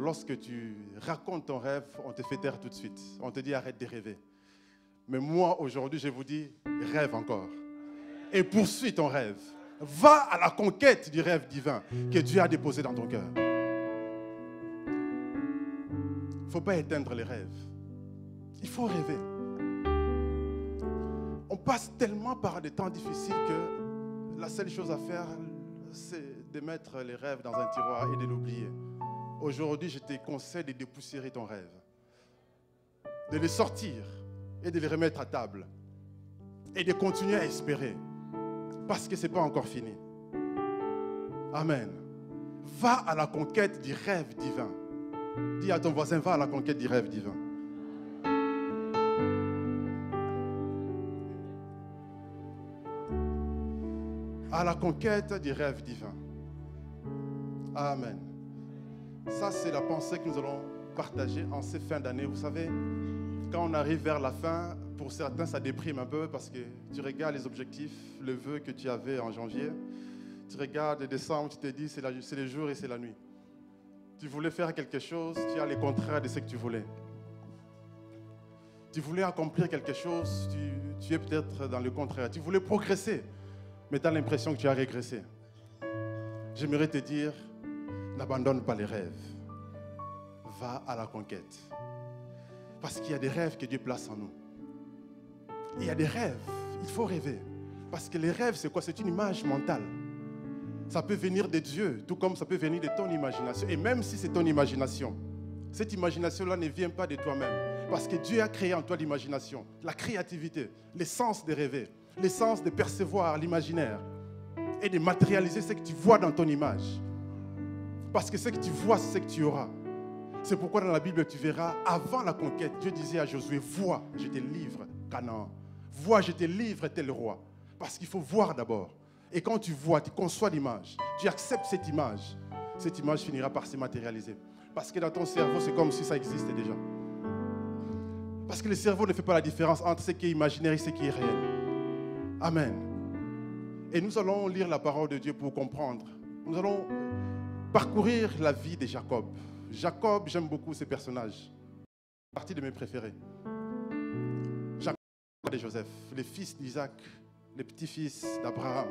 lorsque tu racontes ton rêve, on te fait taire tout de suite. On te dit arrête de rêver. Mais moi, aujourd'hui, je vous dis, rêve encore. Et poursuis ton rêve. Va à la conquête du rêve divin que Dieu a déposé dans ton cœur. Il ne faut pas éteindre les rêves. Il faut rêver. On passe tellement par des temps difficiles que la seule chose à faire, c'est de mettre les rêves dans un tiroir et de l'oublier. Aujourd'hui, je te conseille de dépoussiérer ton rêve, de les sortir et de les remettre à table et de continuer à espérer parce que ce n'est pas encore fini. Amen. Va à la conquête du rêve divin. Dis à ton voisin, va à la conquête du rêve divin. À la conquête du rêve divin. Amen. Ça, c'est la pensée que nous allons partager en ces fins d'année. Vous savez, quand on arrive vers la fin, pour certains, ça déprime un peu parce que tu regardes les objectifs, le vœu que tu avais en janvier. Tu regardes décembre, tu te dis, c'est le jour et c'est la nuit. Tu voulais faire quelque chose, tu as le contraire de ce que tu voulais. Tu voulais accomplir quelque chose, tu es peut-être dans le contraire. Tu voulais progresser, mais tu as l'impression que tu as régressé. J'aimerais te dire, n'abandonne pas les rêves. Va à la conquête. Parce qu'il y a des rêves que Dieu place en nous. Il y a des rêves, il faut rêver. Parce que les rêves, c'est quoi? C'est une image mentale. Ça peut venir de Dieu, tout comme ça peut venir de ton imagination. Et même si c'est ton imagination, cette imagination-là ne vient pas de toi-même. Parce que Dieu a créé en toi l'imagination, la créativité, l'essence de rêver, l'essence de percevoir l'imaginaire et de matérialiser ce que tu vois dans ton image. Parce que ce que tu vois, c'est ce que tu auras. C'est pourquoi dans la Bible, tu verras, avant la conquête, Dieu disait à Josué, vois, je te livre Canaan. Vois, je te livre tel roi. Parce qu'il faut voir d'abord. Et quand tu vois, tu conçois l'image, tu acceptes cette image finira par se matérialiser. Parce que dans ton cerveau, c'est comme si ça existait déjà. Parce que le cerveau ne fait pas la différence entre ce qui est imaginaire et ce qui est réel. Amen. Et nous allons lire la parole de Dieu pour comprendre. Nous allons parcourir la vie de Jacob. Jacob, j'aime beaucoup ces personnages. C'est partie de mes préférés. Jacob et Joseph, les fils d'Isaac, les petits-fils d'Abraham.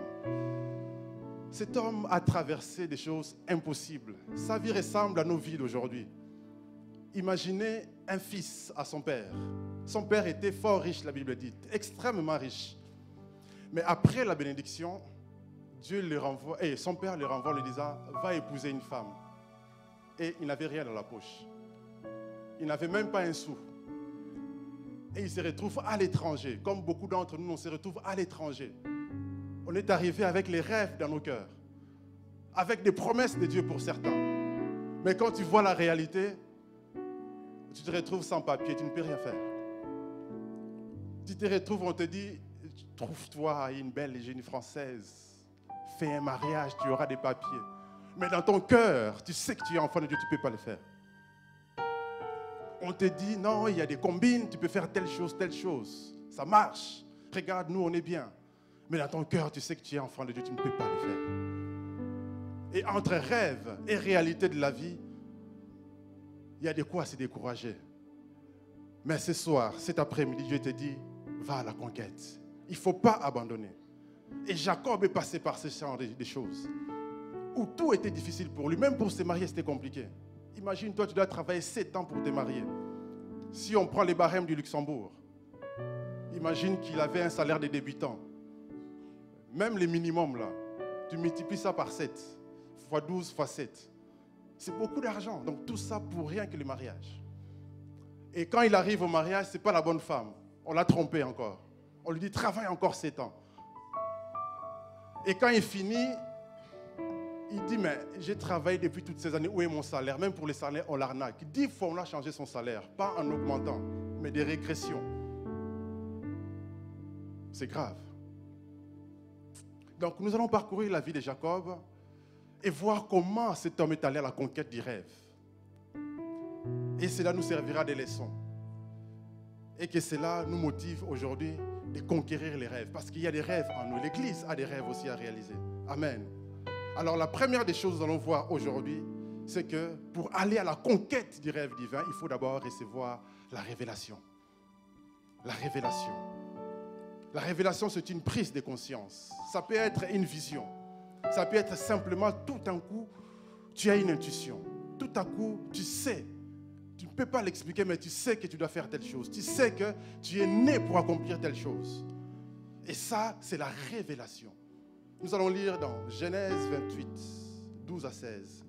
Cet homme a traversé des choses impossibles. Sa vie ressemble à nos vies d'aujourd'hui. Imaginez un fils à son père. Son père était fort riche, la Bible dit, extrêmement riche. Mais après la bénédiction, Dieu le renvoie, et son père le renvoie en lui disant, va épouser une femme. Et il n'avait rien dans la poche. Il n'avait même pas un sou. Et il se retrouve à l'étranger. Comme beaucoup d'entre nous, on se retrouve à l'étranger. On est arrivé avec les rêves dans nos cœurs. Avec des promesses de Dieu pour certains. Mais quand tu vois la réalité, tu te retrouves sans papier, tu ne peux rien faire. Tu te retrouves, on te dit, trouve-toi une belle génie française. Fais un mariage, tu auras des papiers. Mais dans ton cœur, tu sais que tu es enfant de Dieu, tu ne peux pas le faire. On te dit, non, il y a des combines, tu peux faire telle chose. Ça marche. Regarde, nous, on est bien. Mais dans ton cœur, tu sais que tu es enfant de Dieu, tu ne peux pas le faire. Et entre rêve et réalité de la vie, il y a de quoi se décourager. Mais ce soir, cet après-midi, Dieu te dit, va à la conquête. Il ne faut pas abandonner. Et Jacob est passé par ce genre de choses. Où tout était difficile pour lui. Même pour se marier, c'était compliqué. Imagine, toi, tu dois travailler 7 ans pour te marier. Si on prend les barèmes du Luxembourg, imagine qu'il avait un salaire de débutant. Même les minimums, là, tu multiplies ça par 7, fois 12, fois 7. C'est beaucoup d'argent. Donc tout ça pour rien que le mariage. Et quand il arrive au mariage, ce n'est pas la bonne femme. On l'a trompé encore. On lui dit, travaille encore 7 ans. Et quand il finit, il dit, mais j'ai travaillé depuis toutes ces années, où est mon salaire? Même pour les salaires, on l'arnaque. 10 fois, on a changé son salaire, pas en augmentant, mais des régressions. C'est grave. Donc, nous allons parcourir la vie de Jacob et voir comment cet homme est allé à la conquête du rêve. Et cela nous servira de leçons. Et que cela nous motive aujourd'hui de conquérir les rêves. Parce qu'il y a des rêves en nous. L'Église a des rêves aussi à réaliser. Amen. Alors la première des choses que nous allons voir aujourd'hui, c'est que pour aller à la conquête du rêve divin, il faut d'abord recevoir la révélation. La révélation. La révélation, c'est une prise de conscience. Ça peut être une vision. Ça peut être simplement tout d'un coup, tu as une intuition. Tout à coup, tu sais. Tu ne peux pas l'expliquer, mais tu sais que tu dois faire telle chose. Tu sais que tu es né pour accomplir telle chose. Et ça, c'est la révélation. Nous allons lire dans Genèse 28, 12 à 16.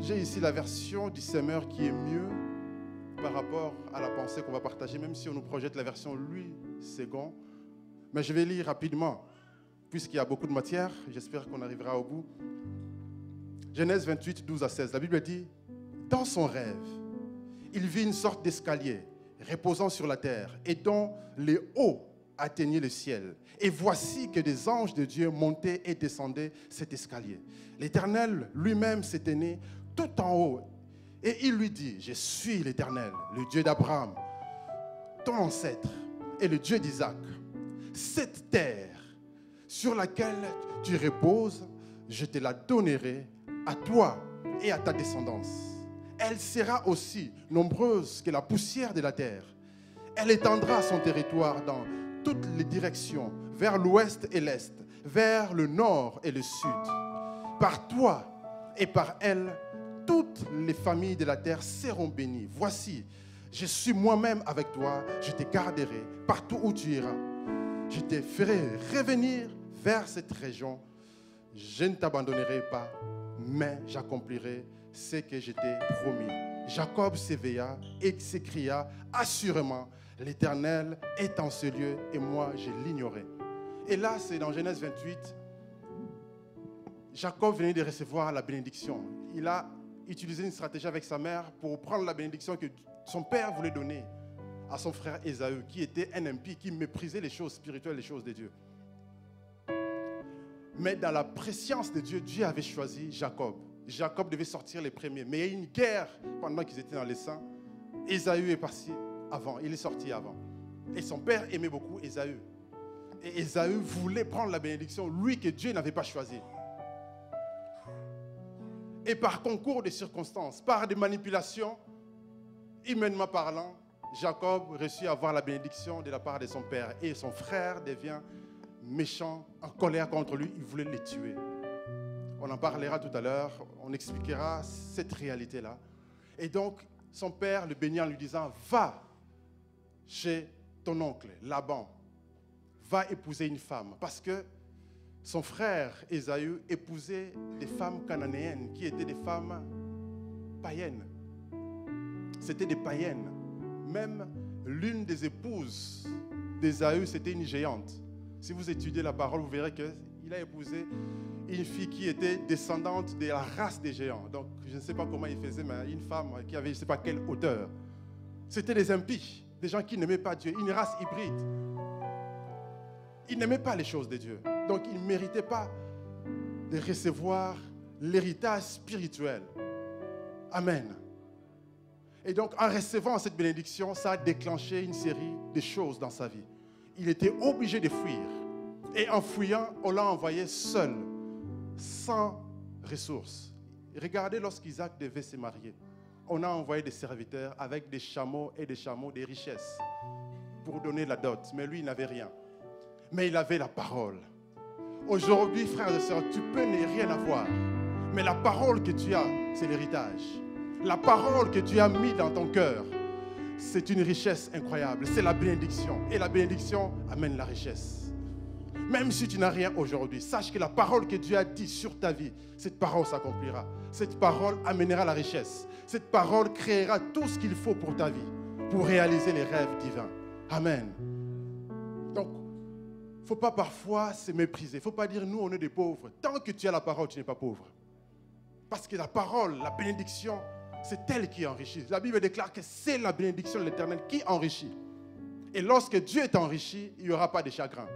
J'ai ici la version du semeur qui est mieux par rapport à la pensée qu'on va partager, même si on nous projette la version Louis II. Mais je vais lire rapidement, puisqu'il y a beaucoup de matière. J'espère qu'on arrivera au bout. Genèse 28, 12 à 16. La Bible dit, dans son rêve, il vit une sorte d'escalier reposant sur la terre et dont les hauts atteignaient le ciel. Et voici que des anges de Dieu montaient et descendaient cet escalier. L'Éternel lui-même se tenait tout en haut et il lui dit, je suis l'Éternel, le Dieu d'Abraham, ton ancêtre, et le Dieu d'Isaac. Cette terre sur laquelle tu reposes, je te la donnerai à toi et à ta descendance. Elle sera aussi nombreuse que la poussière de la terre. Elle étendra son territoire dans toutes les directions, vers l'ouest et l'est, vers le nord et le sud. Par toi et par elle, toutes les familles de la terre seront bénies. Voici, je suis moi-même avec toi, je te garderai partout où tu iras. Je te ferai revenir vers cette région. Je ne t'abandonnerai pas, mais j'accomplirai ce que je t'ai promis. Jacob s'éveilla et s'écria, assurément, l'Éternel est en ce lieu et moi je l'ignorais. Et là, c'est dans Genèse 28, Jacob venait de recevoir la bénédiction. Il a utilisé une stratégie avec sa mère pour prendre la bénédiction que son père voulait donner à son frère Ésaü, qui était un impie, qui méprisait les choses spirituelles, les choses de Dieu. Mais dans la préscience de Dieu, Dieu avait choisi Jacob. Jacob devait sortir les premiers. Mais il y a eu une guerre pendant qu'ils étaient dans les saints. Ésaü est parti avant, il est sorti avant. Et son père aimait beaucoup Ésaü. Et Ésaü voulait prendre la bénédiction, lui que Dieu n'avait pas choisi. Et par concours de circonstances, par des manipulations, humainement parlant, Jacob réussit à avoir la bénédiction de la part de son père. Et son frère devient méchant, en colère contre lui, il voulait le tuer. On en parlera tout à l'heure, on expliquera cette réalité-là. Et donc, son père le bénit en lui disant, va chez ton oncle, Laban, va épouser une femme. Parce que son frère Ésaü épousait des femmes cananéennes qui étaient des femmes païennes. C'était des païennes. Même l'une des épouses d'Ésaü, c'était une géante. Si vous étudiez la parole, vous verrez qu'il a épousé une fille qui était descendante de la race des géants. Donc, je ne sais pas comment il faisait, mais une femme qui avait je ne sais pas quelle hauteur. C'était des impies, des gens qui n'aimaient pas Dieu, une race hybride. Ils n'aimaient pas les choses de Dieu. Donc, ils ne méritaient pas de recevoir l'héritage spirituel. Amen. Et donc, en recevant cette bénédiction, ça a déclenché une série de choses dans sa vie. Il était obligé de fuir. Et en fuyant, on l'a envoyé seul, sans ressources. Regardez lorsqu'Isaac devait se marier. On a envoyé des serviteurs avec des chameaux et des chameaux, des richesses, pour donner la dot. Mais lui, il n'avait rien. Mais il avait la parole. Aujourd'hui, frères et sœurs, tu peux ne rien avoir. Mais la parole que tu as, c'est l'héritage. La parole que tu as mis dans ton cœur, c'est une richesse incroyable. C'est la bénédiction. Et la bénédiction amène la richesse. Même si tu n'as rien aujourd'hui, sache que la parole que Dieu a dit sur ta vie, cette parole s'accomplira. Cette parole amènera la richesse. Cette parole créera tout ce qu'il faut pour ta vie, pour réaliser les rêves divins. Amen. Donc, il ne faut pas parfois se mépriser. Il ne faut pas dire, nous, on est des pauvres. Tant que tu as la parole, tu n'es pas pauvre. Parce que la parole, la bénédiction, c'est elle qui enrichit. La Bible déclare que c'est la bénédiction de l'Éternel qui enrichit. Et lorsque Dieu est enrichi, il n'y aura pas de chagrin.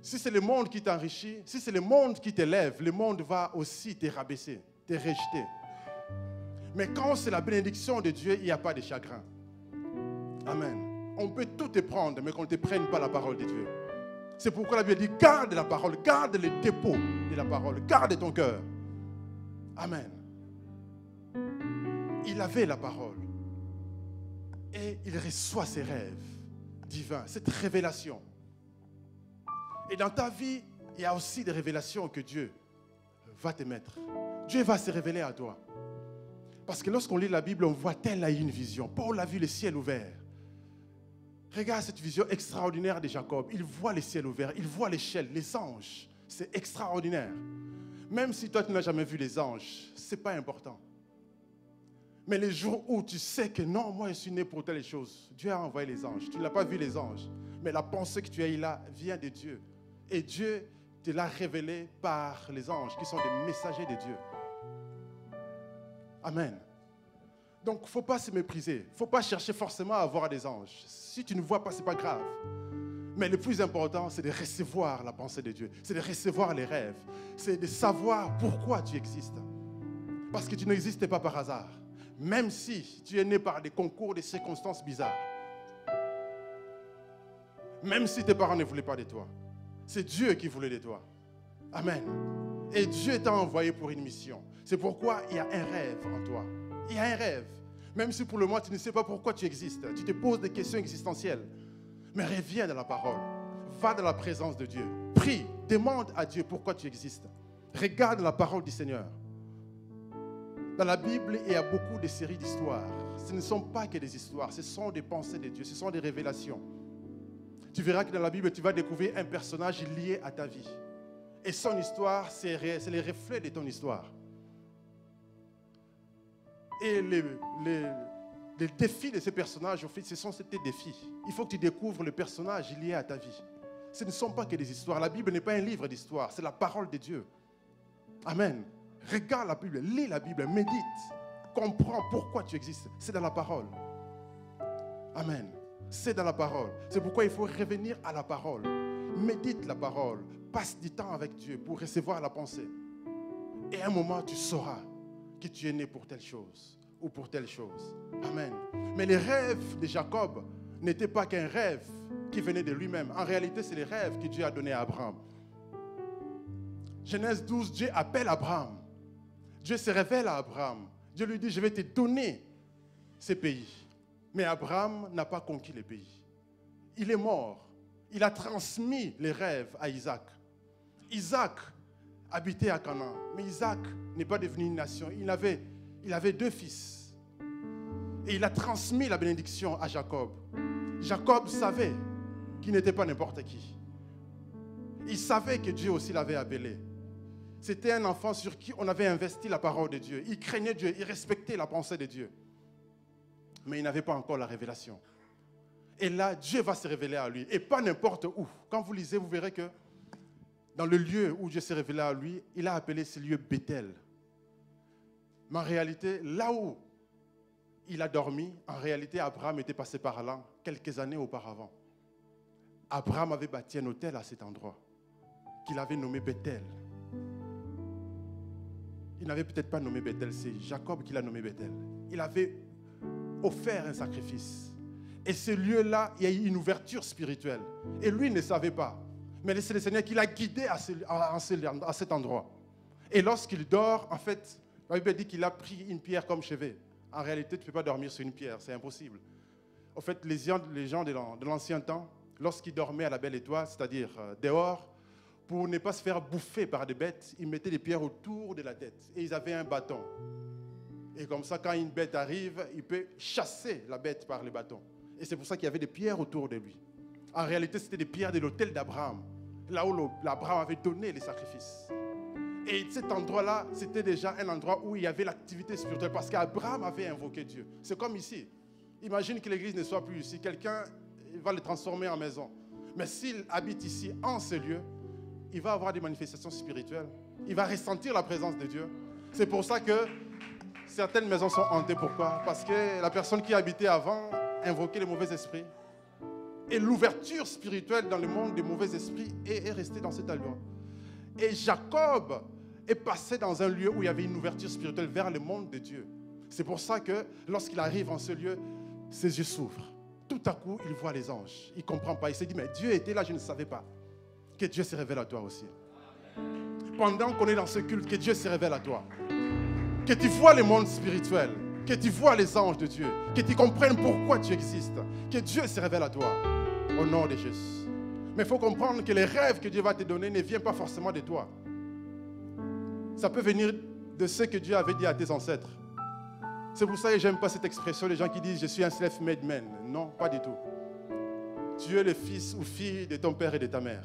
Si c'est le monde qui t'enrichit, si c'est le monde qui t'élève, le monde va aussi te rabaisser, te rejeter. Mais quand c'est la bénédiction de Dieu, il n'y a pas de chagrin. Amen. On peut tout te prendre, mais qu'on ne te prenne pas la parole de Dieu. C'est pourquoi la Bible dit, garde la parole, garde le dépôt de la parole, garde ton cœur. Amen. Il avait la parole. Et il reçoit ses rêves divins, cette révélation. Et dans ta vie, il y a aussi des révélations que Dieu va te mettre. Dieu va se révéler à toi. Parce que lorsqu'on lit la Bible, on voit tel a eu une vision. Paul a vu le ciel ouvert. Regarde cette vision extraordinaire de Jacob. Il voit le ciel ouvert, il voit l'échelle, les anges. C'est extraordinaire. Même si toi, tu n'as jamais vu les anges, ce n'est pas important. Mais les jours où tu sais que non, moi je suis né pour telle chose, Dieu a envoyé les anges. Tu n'as pas vu les anges, mais la pensée que tu as eue là vient de Dieu. Et Dieu te l'a révélé par les anges qui sont des messagers de Dieu. Amen. Donc, il ne faut pas se mépriser. Il ne faut pas chercher forcément à voir des anges. Si tu ne vois pas, ce n'est pas grave. Mais le plus important, c'est de recevoir la pensée de Dieu. C'est de recevoir les rêves. C'est de savoir pourquoi tu existes. Parce que tu n'existes pas par hasard. Même si tu es né par des concours, des circonstances bizarres. Même si tes parents ne voulaient pas de toi. C'est Dieu qui voulait de toi. Amen. Et Dieu t'a envoyé pour une mission. C'est pourquoi il y a un rêve en toi. Il y a un rêve. Même si pour le moment, tu ne sais pas pourquoi tu existes. Tu te poses des questions existentielles. Mais reviens dans la parole. Va dans la présence de Dieu. Prie. Demande à Dieu pourquoi tu existes. Regarde la parole du Seigneur. Dans la Bible, il y a beaucoup de séries d'histoires. Ce ne sont pas que des histoires. Ce sont des pensées de Dieu. Ce sont des révélations. Tu verras que dans la Bible, tu vas découvrir un personnage lié à ta vie. Et son histoire, c'est les reflets de ton histoire. Et les défis de ces personnages, au fait, ce sont tes défis. Il faut que tu découvres le personnage lié à ta vie. Ce ne sont pas que des histoires. La Bible n'est pas un livre d'histoire, c'est la parole de Dieu. Amen. Regarde la Bible, lis la Bible, médite, comprends pourquoi tu existes. C'est dans la parole. Amen. C'est dans la parole. C'est pourquoi il faut revenir à la parole. Médite la parole. Passe du temps avec Dieu pour recevoir la pensée. Et à un moment, tu sauras que tu es né pour telle chose ou pour telle chose. Amen. Mais les rêves de Jacob n'étaient pas qu'un rêve qui venait de lui-même. En réalité, c'est les rêves que Dieu a donnés à Abraham. Genèse 12, Dieu appelle Abraham. Dieu se révèle à Abraham. Dieu lui dit, je vais te donner ces pays. Mais Abraham n'a pas conquis les pays. Il est mort. Il a transmis les rêves à Isaac. Isaac habitait à Canaan. Mais Isaac n'est pas devenu une nation. Il avait 2 fils. Et il a transmis la bénédiction à Jacob. Jacob savait qu'il n'était pas n'importe qui. Il savait que Dieu aussi l'avait appelé. C'était un enfant sur qui on avait investi la parole de Dieu. Il craignait Dieu, il respectait la pensée de Dieu. Mais il n'avait pas encore la révélation. Et là, Dieu va se révéler à lui. Et pas n'importe où. Quand vous lisez, vous verrez que dans le lieu où Dieu s'est révélé à lui, il a appelé ce lieu Bethel. Mais en réalité, là où il a dormi, en réalité, Abraham était passé par là quelques années auparavant. Abraham avait bâti un hôtel à cet endroit qu'il avait nommé Bethel. Il n'avait peut-être pas nommé Bethel, c'est Jacob qui l'a nommé Bethel. Il avait offert un sacrifice. Et ce lieu-là, il y a eu une ouverture spirituelle. Et lui ne savait pas. Mais c'est le Seigneur qui l'a guidé à cet endroit. Et lorsqu'il dort, en fait, la Bible dit qu'il a pris une pierre comme chevet. En réalité, tu ne peux pas dormir sur une pierre, c'est impossible. En fait, les gens de l'ancien temps, lorsqu'ils dormaient à la belle étoile, c'est-à-dire dehors, pour ne pas se faire bouffer par des bêtes, ils mettaient des pierres autour de la tête. Et ils avaient un bâton. Et comme ça, quand une bête arrive, il peut chasser la bête par le bâton. Et c'est pour ça qu'il y avait des pierres autour de lui. En réalité, c'était des pierres de l'autel d'Abraham, là où Abraham avait donné les sacrifices. Et cet endroit-là, c'était déjà un endroit où il y avait l'activité spirituelle, parce qu'Abraham avait invoqué Dieu. C'est comme ici. Imagine que l'église ne soit plus ici. Quelqu'un va le transformer en maison. Mais s'il habite ici, en ce lieu, il va avoir des manifestations spirituelles. Il va ressentir la présence de Dieu. C'est pour ça que certaines maisons sont hantées. Pourquoi? Parce que la personne qui habitait avant invoquait les mauvais esprits. Et l'ouverture spirituelle dans le monde des mauvais esprits est restée dans cet endroit. Et Jacob est passé dans un lieu où il y avait une ouverture spirituelle vers le monde de Dieu. C'est pour ça que lorsqu'il arrive en ce lieu, ses yeux s'ouvrent. Tout à coup, il voit les anges. Il ne comprend pas. Il se dit, mais Dieu était là, je ne savais pas. Que Dieu se révèle à toi aussi. Pendant qu'on est dans ce culte, que Dieu se révèle à toi. Que tu vois le monde spirituel, que tu vois les anges de Dieu, que tu comprennes pourquoi tu existes, que Dieu se révèle à toi, au nom de Jésus. Mais il faut comprendre que les rêves que Dieu va te donner ne viennent pas forcément de toi. Ça peut venir de ce que Dieu avait dit à tes ancêtres. C'est pour ça que je n'aime pas cette expression, les gens qui disent « je suis un self-made man ». Non, pas du tout. Tu es le fils ou fille de ton père et de ta mère.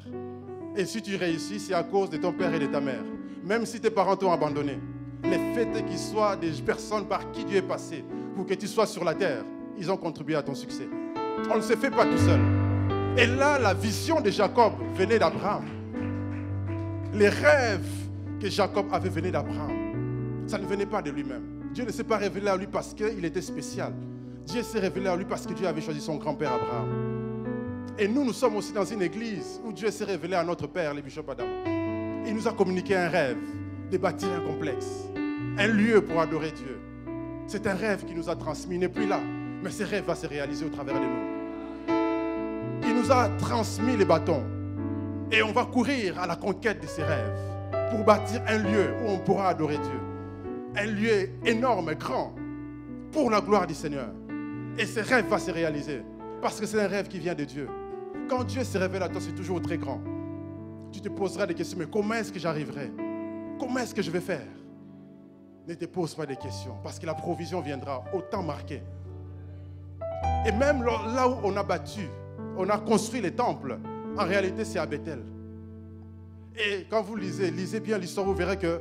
Et si tu réussis, c'est à cause de ton père et de ta mère. Même si tes parents t'ont abandonné. Le fait qu'ils soient des personnes par qui Dieu est passé pour que tu sois sur la terre, ils ont contribué à ton succès. On ne se fait pas tout seul. Et là, la vision de Jacob venait d'Abraham. Les rêves que Jacob avait venaient d'Abraham. Ça ne venait pas de lui-même. Dieu ne s'est pas révélé à lui parce qu'il était spécial. Dieu s'est révélé à lui parce que Dieu avait choisi son grand-père Abraham. Et nous sommes aussi dans une église où Dieu s'est révélé à notre père, le bishop Adam. Il nous a communiqué un rêve de bâtir un complexe, un lieu pour adorer Dieu. C'est un rêve qu'il nous a transmis, il n'est plus là, mais ce rêve va se réaliser au travers de nous. Il nous a transmis les bâtons et on va courir à la conquête de ces rêves pour bâtir un lieu où on pourra adorer Dieu. Un lieu énorme, grand, pour la gloire du Seigneur. Et ce rêve va se réaliser parce que c'est un rêve qui vient de Dieu. Quand Dieu se révèle à toi, c'est toujours très grand. Tu te poseras des questions, mais comment est-ce que j'arriverai? Comment est-ce que je vais faire? Ne te pose pas des questions, parce que la provision viendra au temps marqué. Et même là où on a bâti, on a construit les temples, en réalité c'est à Bethel. Et quand vous lisez bien l'histoire, vous verrez que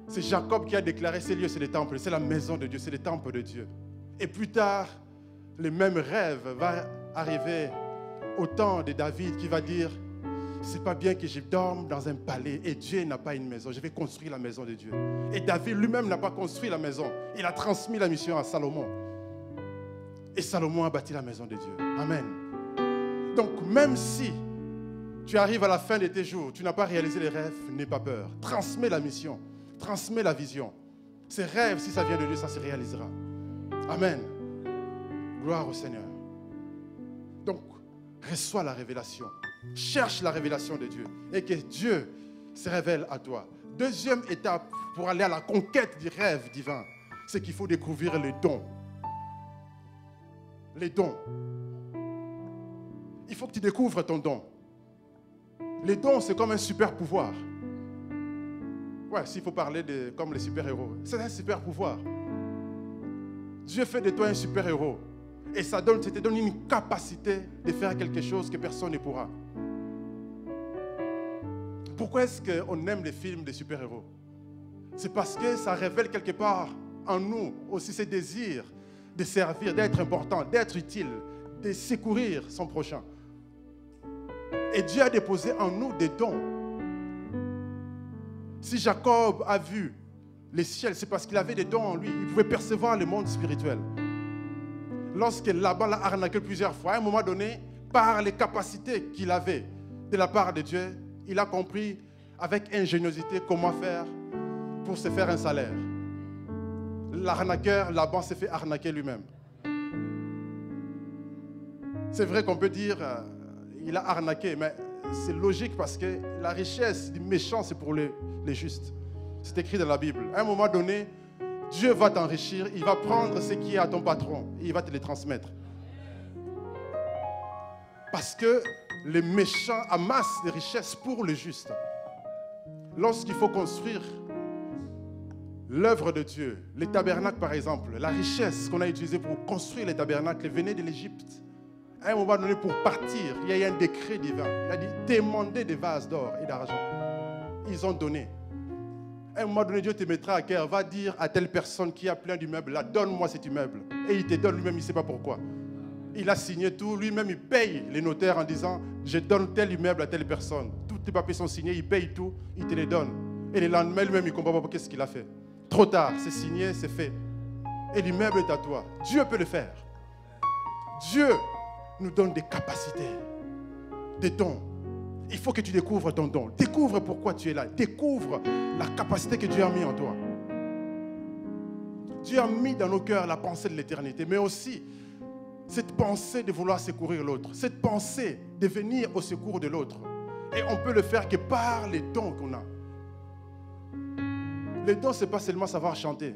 c'est Jacob qui a déclaré ces lieux, c'est les temples, c'est la maison de Dieu, c'est les temples de Dieu. Et plus tard, le même rêve va arriver au temps de David qui va dire « C'est pas bien que je dorme dans un palais et Dieu n'a pas une maison, je vais construire la maison de Dieu. » Et David lui-même n'a pas construit la maison, il a transmis la mission à Salomon. Et Salomon a bâti la maison de Dieu. Amen. Donc même si tu arrives à la fin de tes jours, tu n'as pas réalisé les rêves, n'aie pas peur. Transmets la mission, transmets la vision. Ces rêves, si ça vient de Dieu, ça se réalisera. Amen. Gloire au Seigneur. Donc, reçois la révélation. Cherche la révélation de Dieu et que Dieu se révèle à toi. Deuxième étape pour aller à la conquête du rêve divin, c'est qu'il faut découvrir les dons. Les dons. Il faut que tu découvres ton don. Les dons, c'est comme un super pouvoir. Ouais, s'il faut parler comme les super-héros, c'est un super pouvoir. Dieu fait de toi un super-héros. Et ça te donne une capacité de faire quelque chose que personne ne pourra. Pourquoi est-ce qu'on aime les films de super-héros? C'est parce que ça révèle quelque part en nous aussi ce désir de servir, d'être important, d'être utile, de secourir son prochain. Et Dieu a déposé en nous des dons. Si Jacob a vu les ciels, c'est parce qu'il avait des dons en lui. Il pouvait percevoir le monde spirituel. Lorsque Laban l'a arnaqué plusieurs fois, à un moment donné, par les capacités qu'il avait de la part de Dieu, il a compris avec ingéniosité comment faire pour se faire un salaire. L'arnaqueur, Laban s'est fait arnaquer lui-même. C'est vrai qu'on peut dire il a arnaqué, mais c'est logique parce que la richesse du méchant, c'est pour les justes. C'est écrit dans la Bible. À un moment donné, Dieu va t'enrichir, il va prendre ce qui est à ton patron et il va te les transmettre. Parce que les méchants amassent des richesses pour les justes. Lorsqu'il faut construire l'œuvre de Dieu, les tabernacles par exemple, la richesse qu'on a utilisée pour construire les tabernacles venait de l'Égypte. À un moment donné, pour partir, il y a eu un décret divin. Il a dit, demandez des vases d'or et d'argent. Ils ont donné. À un moment donné, Dieu te mettra à cœur, va dire à telle personne qui a plein d'immeubles, là, donne-moi cet immeuble. Et il te donne lui-même, il ne sait pas pourquoi. Il a signé tout, lui-même il paye les notaires en disant, je donne tel immeuble à telle personne. Tous les papiers sont signés, il paye tout, il te les donne. Et le lendemain, lui-même, il ne comprend pas qu'est-ce qu'il a fait. Trop tard, c'est signé, c'est fait. Et l'immeuble est à toi. Dieu peut le faire. Dieu nous donne des capacités, des dons. Il faut que tu découvres ton don. Découvre pourquoi tu es là. Découvre la capacité que Dieu a mis en toi. Dieu a mis dans nos cœurs la pensée de l'éternité, mais aussi cette pensée de vouloir secourir l'autre, cette pensée de venir au secours de l'autre. Et on peut le faire que par les dons qu'on a. Les dons, ce n'est pas seulement savoir chanter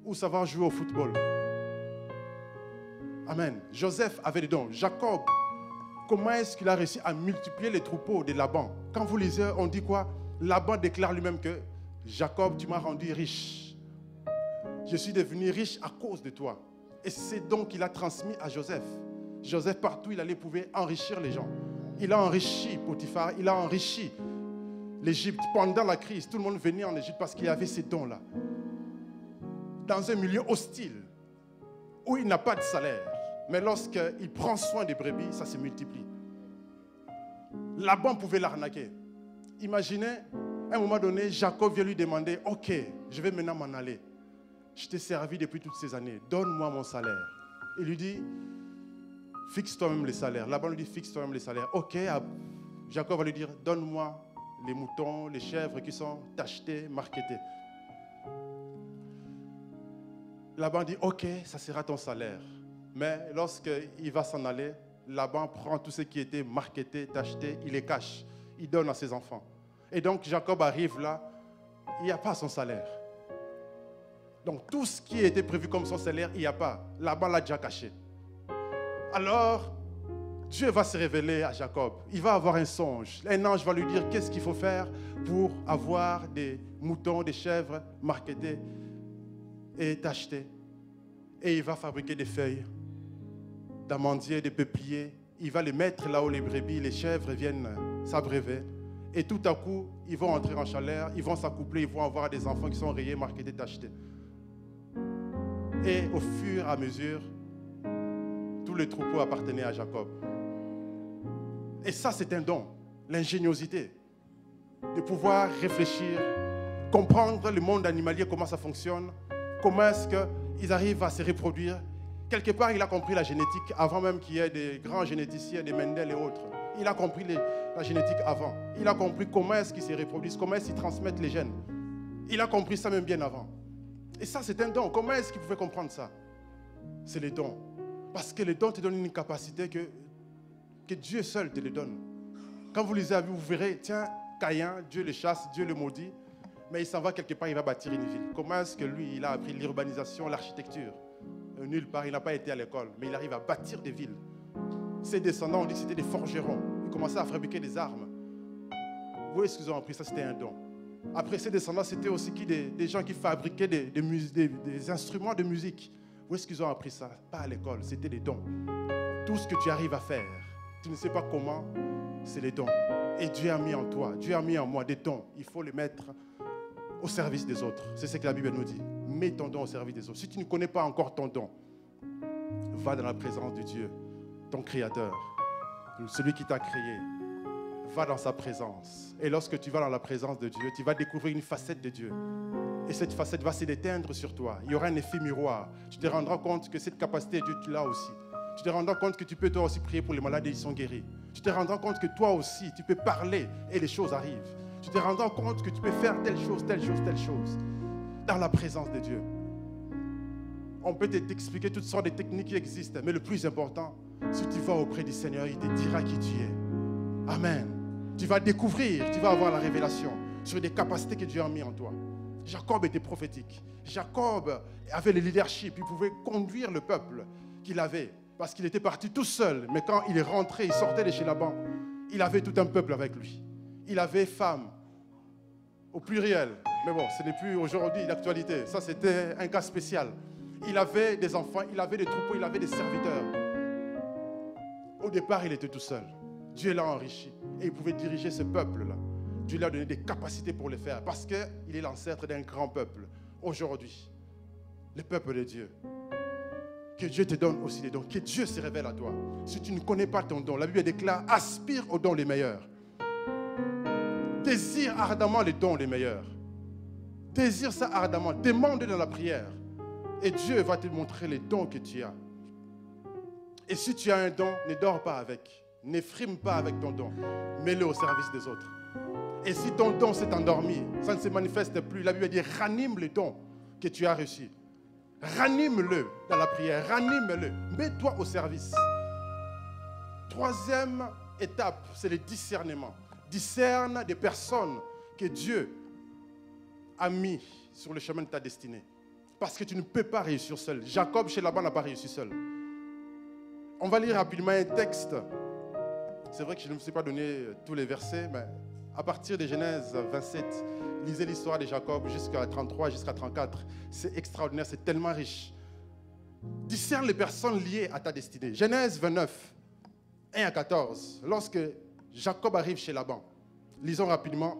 ou savoir jouer au football. Amen. Joseph avait des dons. Jacob, comment est-ce qu'il a réussi à multiplier les troupeaux de Laban? Quand vous lisez, on dit quoi? Laban déclare lui-même que Jacob, tu m'as rendu riche. Je suis devenu riche à cause de toi. Et c'est donc qu'il a transmis à Joseph. Joseph, partout il allait, pouvait enrichir les gens. Il a enrichi Potiphar, il a enrichi l'Égypte. Pendant la crise, tout le monde venait en Égypte parce qu'il y avait ces dons-là. Dans un milieu hostile, où il n'a pas de salaire, mais lorsqu'il prend soin des brebis, ça se multiplie. Laban pouvait l'arnaquer. Imaginez, à un moment donné, Jacob vient lui demander, « Ok, je vais maintenant m'en aller. Je t'ai servi depuis toutes ces années, donne-moi mon salaire. » Il lui dit, « Fixe toi-même les salaires. » Laban lui dit, « Fixe toi-même les salaires. » Ok, Jacob va lui dire, « Donne-moi les moutons, les chèvres qui sont achetés, marketés. » Laban dit, « Ok, ça sera ton salaire. » Mais lorsqu'il va s'en aller, Laban prend tout ce qui était marketé, acheté, il les cache. Il donne à ses enfants. Et donc Jacob arrive là, il n'y a pas son salaire. Donc tout ce qui était prévu comme son salaire, il n'y a pas. Laban l'a déjà caché. Alors, Dieu va se révéler à Jacob. Il va avoir un songe. Un ange va lui dire qu'est-ce qu'il faut faire pour avoir des moutons, des chèvres marketés et achetés. Et il va fabriquer des feuilles d'amandier, des peupliers. Il va les mettre là où les brebis, les chèvres viennent s'abreuver. Et tout à coup, ils vont entrer en chaleur, ils vont s'accoupler, ils vont avoir des enfants qui sont rayés, marketés, achetés. Et au fur et à mesure, tous les troupeaux appartenaient à Jacob. Et ça, c'est un don, l'ingéniosité, de pouvoir réfléchir, comprendre le monde animalier, comment ça fonctionne, comment est-ce qu'ils arrivent à se reproduire. Quelque part, il a compris la génétique avant même qu'il y ait des grands généticiens, des Mendel et autres. Il a compris la génétique avant. Il a compris comment est-ce qu'ils se reproduisent, comment est-ce qu'ils transmettent les gènes. Il a compris ça même bien avant. Et ça, c'est un don. Comment est-ce qu'il pouvait comprendre ça? C'est les dons. Parce que les dons te donnent une capacité que Dieu seul te les donne. Quand vous lisez la Bible, vous verrez, tiens, Caïn, Dieu le chasse, Dieu le maudit, mais il s'en va quelque part, il va bâtir une ville. Comment est-ce que lui, il a appris l'urbanisation, l'architecture? Nulle part, il n'a pas été à l'école, mais il arrive à bâtir des villes. Ses descendants, on dit que c'était des forgerons. Ils commençaient à fabriquer des armes. Vous voyez ce qu'ils ont appris, ça c'était un don. Après, ses descendants, c'était aussi des gens qui fabriquaient des instruments de musique. Où est-ce qu'ils ont appris ça? Pas à l'école, c'était des dons. Tout ce que tu arrives à faire, tu ne sais pas comment, c'est les dons. Et Dieu a mis en toi, Dieu a mis en moi des dons. Il faut les mettre au service des autres. C'est ce que la Bible nous dit. Mets ton don au service des autres. Si tu ne connais pas encore ton don, va dans la présence de Dieu, ton Créateur, celui qui t'a créé. Va dans sa présence. Et lorsque tu vas dans la présence de Dieu, tu vas découvrir une facette de Dieu. Et cette facette va se déteindre sur toi. Il y aura un effet miroir. Tu te rendras compte que cette capacité, Dieu, tu l'as aussi. Tu te rendras compte que tu peux toi aussi prier pour les malades et ils sont guéris. Tu te rendras compte que toi aussi, tu peux parler et les choses arrivent. Tu te rendras compte que tu peux faire telle chose, telle chose, telle chose. Dans la présence de Dieu. On peut t'expliquer toutes sortes de techniques qui existent, mais le plus important, si tu vas auprès du Seigneur, il te dira qui tu es. Amen. Tu vas découvrir, tu vas avoir la révélation sur des capacités que Dieu a mis en toi. Jacob était prophétique. Jacob avait le leadership. Il pouvait conduire le peuple qu'il avait parce qu'il était parti tout seul. Mais quand il est rentré, il sortait de chez Laban, il avait tout un peuple avec lui. Il avait femmes au pluriel. Mais bon, ce n'est plus aujourd'hui l'actualité. Ça, c'était un cas spécial. Il avait des enfants, il avait des troupeaux, il avait des serviteurs. Au départ, il était tout seul. Dieu l'a enrichi et il pouvait diriger ce peuple-là. Dieu lui a donné des capacités pour le faire parce qu'il est l'ancêtre d'un grand peuple. Aujourd'hui, le peuple de Dieu. Que Dieu te donne aussi des dons. Que Dieu se révèle à toi. Si tu ne connais pas ton don, la Bible déclare, aspire aux dons les meilleurs. Désire ardemment les dons les meilleurs. Désire ça ardemment. Demande dans la prière. Et Dieu va te montrer les dons que tu as. Et si tu as un don, ne dors pas avec. Ne frime pas avec ton don. Mets-le au service des autres. Et si ton don s'est endormi, ça ne se manifeste plus. La Bible dit, ranime le don que tu as reçu. Ranime-le dans la prière. Ranime-le. Mets-toi au service. Troisième étape, c'est le discernement. Discerne des personnes que Dieu a mis sur le chemin de ta destinée. Parce que tu ne peux pas réussir seul. Jacob, chez Laban, n'a pas réussi seul. On va lire rapidement un texte. C'est vrai que je ne me suis pas donné tous les versets, mais à partir de Genèse 27, lisez l'histoire de Jacob jusqu'à 33, jusqu'à 34. C'est extraordinaire, c'est tellement riche. Discerne les personnes liées à ta destinée. Genèse 29, 1 à 14. Lorsque Jacob arrive chez Laban, lisons rapidement.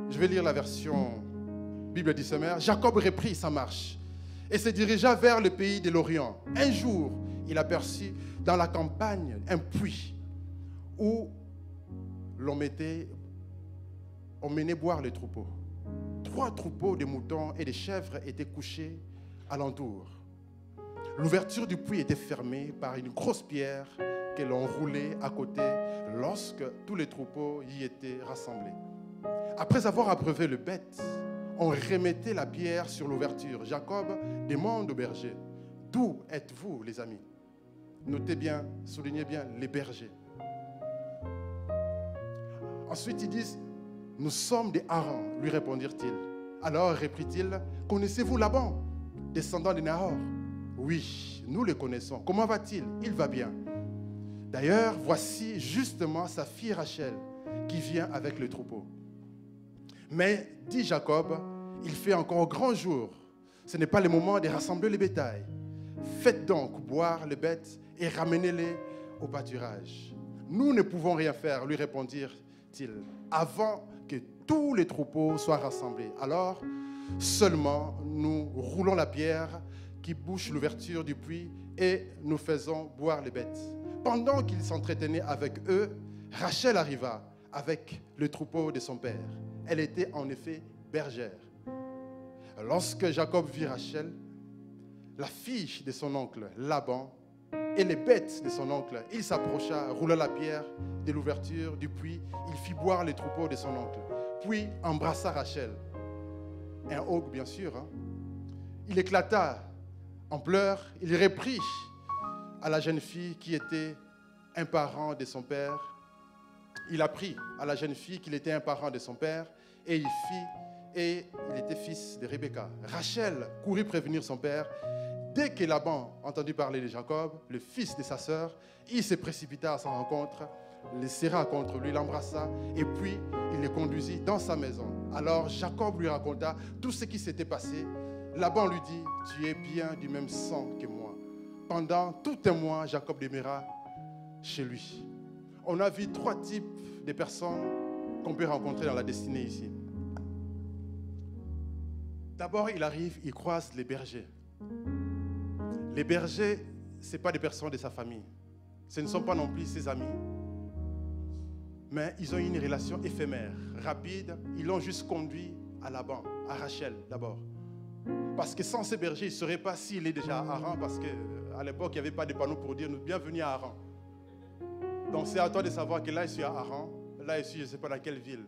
Je vais lire la version Bible du Sommaire. Jacob reprit sa marche et se dirigea vers le pays de l'Orient. Un jour, il aperçut dans la campagne un puits où on menait boire les troupeaux. 3 troupeaux de moutons et de chèvres étaient couchés alentour. L'ouverture du puits était fermée par une grosse pierre que l'on roulait à côté lorsque tous les troupeaux y étaient rassemblés. Après avoir abreuvé le bête, on remettait la pierre sur l'ouverture. Jacob demande au berger, « D'où êtes-vous, les amis ?» Notez bien, soulignez bien, les bergers. Ensuite, ils disent, « Nous sommes des Haran, lui répondirent-ils. Alors reprit-il, « Connaissez-vous Laban, descendant de Nahor ?» Oui, nous le connaissons. Comment va-t-il? Il va bien. D'ailleurs, voici justement sa fille Rachel qui vient avec le troupeau. Mais, dit Jacob, il fait encore grand jour. Ce n'est pas le moment de rassembler le bétail. Faites donc boire les bêtes et ramenez-les au pâturage. Nous ne pouvons rien faire, lui répondirent-ils, avant que tous les troupeaux soient rassemblés. Alors, seulement, nous roulons la pierre qui bouche l'ouverture du puits et nous faisons boire les bêtes. Pendant qu'ils s'entretenaient avec eux, Rachel arriva avec le troupeau de son père. Elle était en effet bergère. Lorsque Jacob vit Rachel, la fille de son oncle Laban, et les bêtes de son oncle, il s'approcha, roula la pierre de l'ouverture du puits, il fit boire les troupeaux de son oncle, puis embrassa Rachel. Un ogre, bien sûr. Hein. Il éclata en pleurs, il reprit à la jeune fille qui était un parent de son père. Il apprit à la jeune fille qu'il était un parent de son père et il était fils de Rebecca. Rachel courut prévenir son père. Dès que Laban entendit parler de Jacob, le fils de sa sœur, il se précipita à sa rencontre, le serra contre lui, l'embrassa et puis il le conduisit dans sa maison. Alors Jacob lui raconta tout ce qui s'était passé. Laban lui dit, tu es bien du même sang que moi. Pendant tout un mois, Jacob demeura chez lui. On a vu 3 types de personnes qu'on peut rencontrer dans la destinée ici. D'abord, il arrive, il croise les bergers. Les bergers, ce ne sont pas des personnes de sa famille. Ce ne sont pas non plus ses amis. Mais ils ont une relation éphémère, rapide. Ils l'ont juste conduit à Laban, à Rachel d'abord. Parce que sans ces bergers, il ne saurait pas s'il est déjà à Haran, parce qu'à l'époque, il n'y avait pas de panneau pour dire « Bienvenue à Haran ». Donc c'est à toi de savoir que là, je suis à Haran, là, je suis, je ne sais pas dans quelle ville.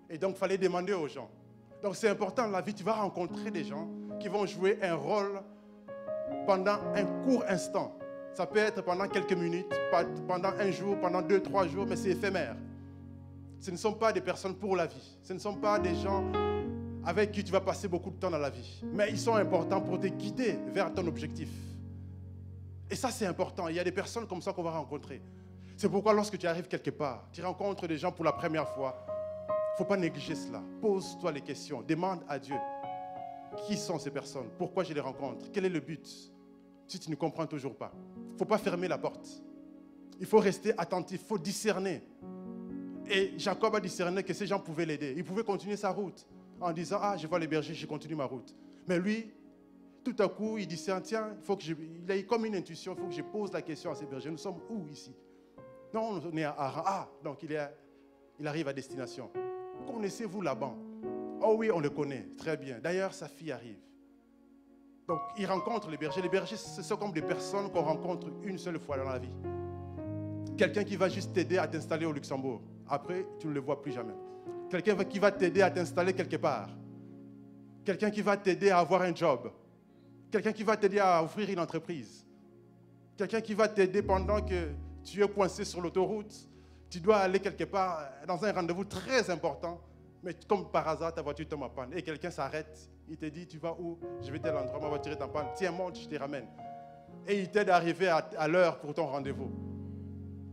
Et donc, il fallait demander aux gens. Donc c'est important, dans la vie, tu vas rencontrer des gens qui vont jouer un rôle pendant un court instant. Ça peut être pendant quelques minutes, pendant un jour, pendant 2-3 jours, mais c'est éphémère. Ce ne sont pas des personnes pour la vie. Ce ne sont pas des gens avec qui tu vas passer beaucoup de temps dans la vie. Mais ils sont importants pour te guider vers ton objectif. Et ça, c'est important. Il y a des personnes comme ça qu'on va rencontrer. C'est pourquoi lorsque tu arrives quelque part, tu rencontres des gens pour la première fois, il ne faut pas négliger cela. Pose-toi les questions. Demande à Dieu. Qui sont ces personnes? Pourquoi je les rencontre? Quel est le but? Si tu ne comprends toujours pas. Il ne faut pas fermer la porte. Il faut rester attentif. Il faut discerner. Et Jacob a discerné que ces gens pouvaient l'aider. Il pouvait continuer sa route en disant, ah, je vois les bergers, je continue ma route. Mais lui, tout à coup, il discerne, tiens, il a eu comme une intuition, il faut que je pose la question à ces bergers. Nous sommes où ici? Non, on est à Haran. Ah, donc il arrive à destination. Connaissez-vous Laban? Oh oui, on le connaît, très bien. D'ailleurs, sa fille arrive. Donc, il rencontre les bergers. Les bergers, ce sont comme des personnes qu'on rencontre une seule fois dans la vie. Quelqu'un qui va juste t'aider à t'installer au Luxembourg. Après, tu ne le vois plus jamais. Quelqu'un qui va t'aider à t'installer quelque part. Quelqu'un qui va t'aider à avoir un job. Quelqu'un qui va t'aider à ouvrir une entreprise. Quelqu'un qui va t'aider pendant que tu es coincé sur l'autoroute. Tu dois aller quelque part dans un rendez-vous très important. Mais comme par hasard, ta voiture tombe en panne et quelqu'un s'arrête, il te dit, tu vas où? Je vais tel endroit, ma voiture est en panne. Tiens, monte, je te ramène. Et il t'aide à arriver à l'heure pour ton rendez-vous.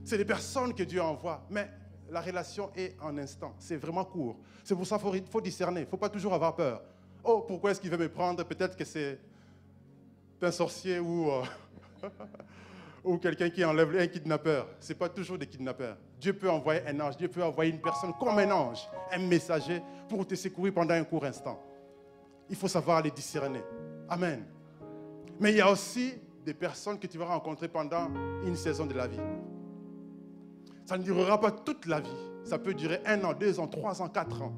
C'est des personnes que Dieu envoie, mais la relation est en instant. C'est vraiment court. C'est pour ça qu'il faut discerner. Il ne faut pas toujours avoir peur. Oh, pourquoi est-ce qu'il veut me prendre? Peut-être que c'est un sorcier ou quelqu'un qui enlève un kidnappeur. Ce n'est pas toujours des kidnappeurs. Dieu peut envoyer un ange, Dieu peut envoyer une personne comme un ange, un messager pour te secourir pendant un court instant. Il faut savoir les discerner. Amen. Mais il y a aussi des personnes que tu vas rencontrer pendant une saison de la vie. Ça ne durera pas toute la vie. Ça peut durer 1 an, 2 ans, 3 ans, 4 ans.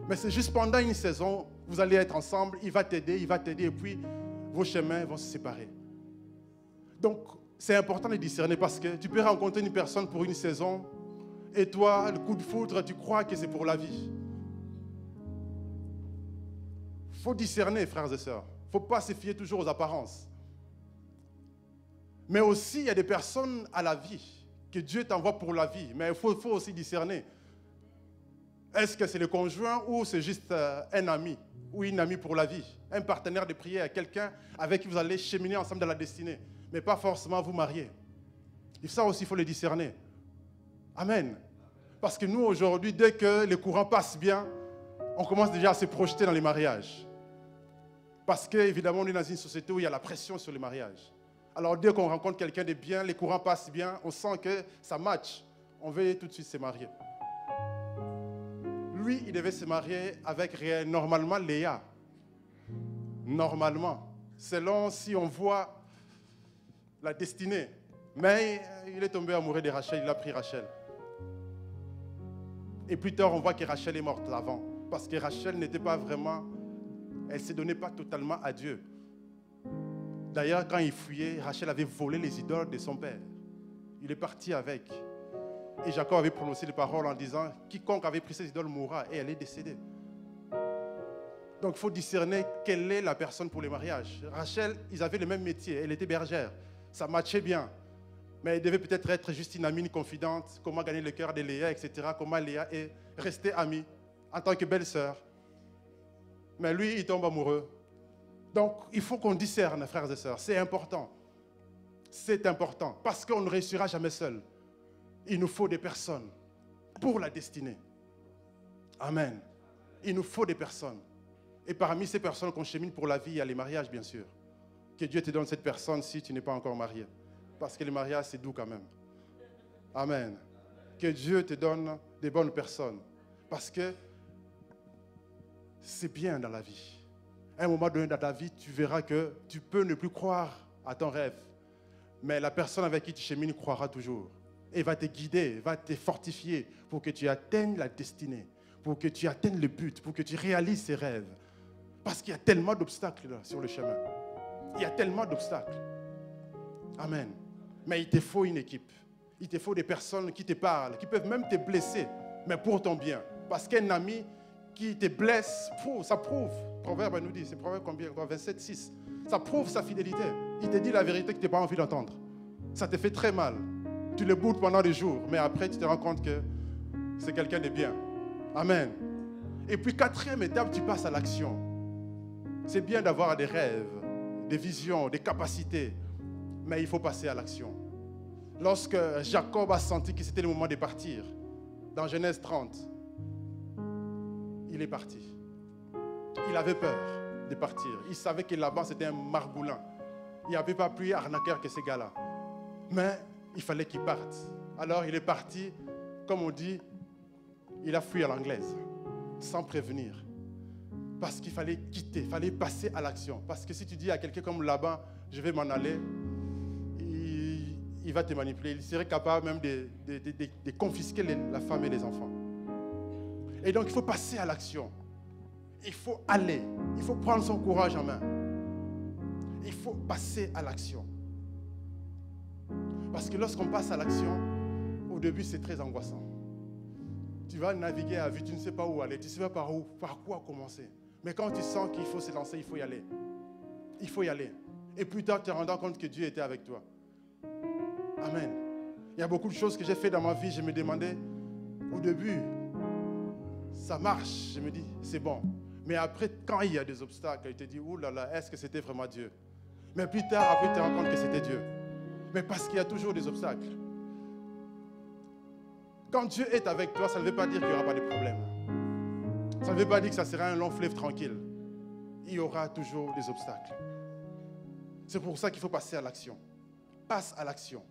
Mais c'est juste pendant une saison, vous allez être ensemble, il va t'aider, et puis vos chemins vont se séparer. Donc, c'est important de discerner parce que tu peux rencontrer une personne pour une saison et toi, le coup de foudre, tu crois que c'est pour la vie. Il faut discerner, frères et sœurs. Il ne faut pas se fier toujours aux apparences. Mais aussi, il y a des personnes à la vie que Dieu t'envoie pour la vie. Mais il faut aussi discerner. Est-ce que c'est le conjoint ou c'est juste un ami ou une amie pour la vie? Un partenaire de prière, quelqu'un avec qui vous allez cheminer ensemble dans la destinée. Mais pas forcément vous marier. Et ça aussi, il faut le discerner. Amen. Parce que nous, aujourd'hui, dès que les courants passent bien, on commence déjà à se projeter dans les mariages. Parce qu'évidemment, on est dans une société où il y a la pression sur les mariages. Alors, dès qu'on rencontre quelqu'un de bien, les courants passent bien, on sent que ça match. On veut tout de suite se marier. Lui, il devait se marier avec normalement Léa. Normalement. Selon si on voit la destinée. Mais il est tombé amoureux de Rachel, il a pris Rachel. Et plus tard, on voit que Rachel est morte avant. Parce que Rachel n'était pas vraiment... Elle ne se donnait pas totalement à Dieu. D'ailleurs, quand il fuyait, Rachel avait volé les idoles de son père. Il est parti avec. Et Jacob avait prononcé les paroles en disant « Quiconque avait pris ces idoles mourra » et elle est décédée. Donc, il faut discerner quelle est la personne pour le mariage. Rachel, ils avaient le même métier. Elle était bergère. Ça matchait bien. Mais elle devait peut-être être juste une amie, une confidente. Comment gagner le cœur de Léa, etc. Comment Léa est restée amie en tant que belle-sœur. Mais lui, il tombe amoureux. Donc, il faut qu'on discerne, frères et sœurs. C'est important. C'est important. Parce qu'on ne réussira jamais seul. Il nous faut des personnes pour la destinée. Amen. Il nous faut des personnes. Et parmi ces personnes qu'on chemine pour la vie, il y a les mariages, bien sûr. Que Dieu te donne cette personne si tu n'es pas encore marié. Parce que le mariage, c'est doux quand même. Amen. Que Dieu te donne des bonnes personnes. Parce que c'est bien dans la vie. À un moment donné dans ta vie, tu verras que tu peux ne plus croire à ton rêve. Mais la personne avec qui tu chemines croira toujours. Et va te guider, va te fortifier pour que tu atteignes la destinée, pour que tu atteignes le but, pour que tu réalises ses rêves. Parce qu'il y a tellement d'obstacles là, sur le chemin. Il y a tellement d'obstacles. Amen. Mais il te faut une équipe. Il te faut des personnes qui te parlent, qui peuvent même te blesser, mais pour ton bien. Parce qu'un ami qui te blesse, ça prouve. Proverbe nous dit, c'est Proverbe combien? 27, 6. Ça prouve sa fidélité. Il te dit la vérité que tu n'as pas envie d'entendre. Ça te fait très mal. Tu le boudes pendant des jours, mais après tu te rends compte que c'est quelqu'un de bien. Amen. Et puis 4e étape, tu passes à l'action. C'est bien d'avoir des rêves, des visions, des capacités, mais il faut passer à l'action. Lorsque Jacob a senti que c'était le moment de partir, dans Genèse 30, il est parti. Il avait peur de partir. Il savait que là-bas, c'était un margoulin. Il n'y avait pas plus arnaqueur que ces gars-là. Mais il fallait qu'il parte. Alors il est parti, comme on dit, il a fui à l'anglaise, sans prévenir. Parce qu'il fallait quitter, il fallait passer à l'action. Parce que si tu dis à quelqu'un comme Laban, je vais m'en aller, il va te manipuler. Il serait capable même de confisquer la femme et les enfants. Et donc il faut passer à l'action. Il faut aller. Il faut prendre son courage en main. Il faut passer à l'action. Parce que lorsqu'on passe à l'action, au début c'est très angoissant. Tu vas naviguer à vue, tu ne sais pas où aller, tu ne sais pas par quoi commencer. Mais quand tu sens qu'il faut se lancer, il faut y aller. Il faut y aller. Et plus tard, tu te rendras compte que Dieu était avec toi. Amen. Il y a beaucoup de choses que j'ai fait dans ma vie, je me demandais au début, ça marche. Je me dis, c'est bon. Mais après, quand il y a des obstacles, il te dit, ouh là là, est-ce que c'était vraiment Dieu? Mais plus tard, après, tu te rends compte que c'était Dieu. Mais parce qu'il y a toujours des obstacles. Quand Dieu est avec toi, ça ne veut pas dire qu'il n'y aura pas de problème. Ça ne veut pas dire que ça sera un long fleuve tranquille. Il y aura toujours des obstacles. C'est pour ça qu'il faut passer à l'action. Passe à l'action.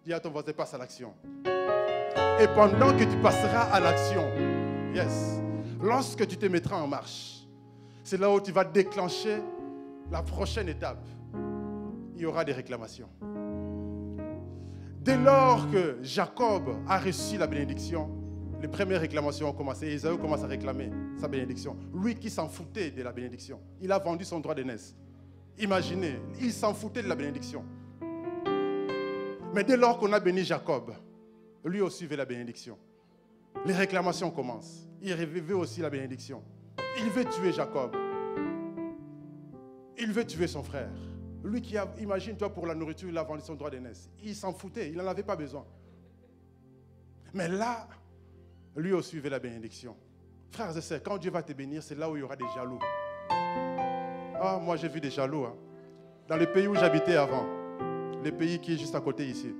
Dis à ton voisin, passe à l'action. Et pendant que tu passeras à l'action, yes, lorsque tu te mettras en marche, c'est là où tu vas déclencher la prochaine étape. Il y aura des réclamations. Dès lors que Jacob a reçu la bénédiction, les premières réclamations ont commencé. Ésaü commence à réclamer sa bénédiction. Lui qui s'en foutait de la bénédiction. Il a vendu son droit d'aînesse. Imaginez, il s'en foutait de la bénédiction. Mais dès lors qu'on a béni Jacob, lui aussi veut la bénédiction. Les réclamations commencent. Il veut aussi la bénédiction. Il veut tuer Jacob. Il veut tuer son frère. Lui qui a, imagine-toi, pour la nourriture, il a vendu son droit d'aînesse. Il s'en foutait, il n'en avait pas besoin. Mais là, lui aussi veut la bénédiction. Frères et sœurs, quand Dieu va te bénir, c'est là où il y aura des jaloux. Ah, moi j'ai vu des jaloux. Hein. Dans le pays où j'habitais avant, le pays qui est juste à côté ici.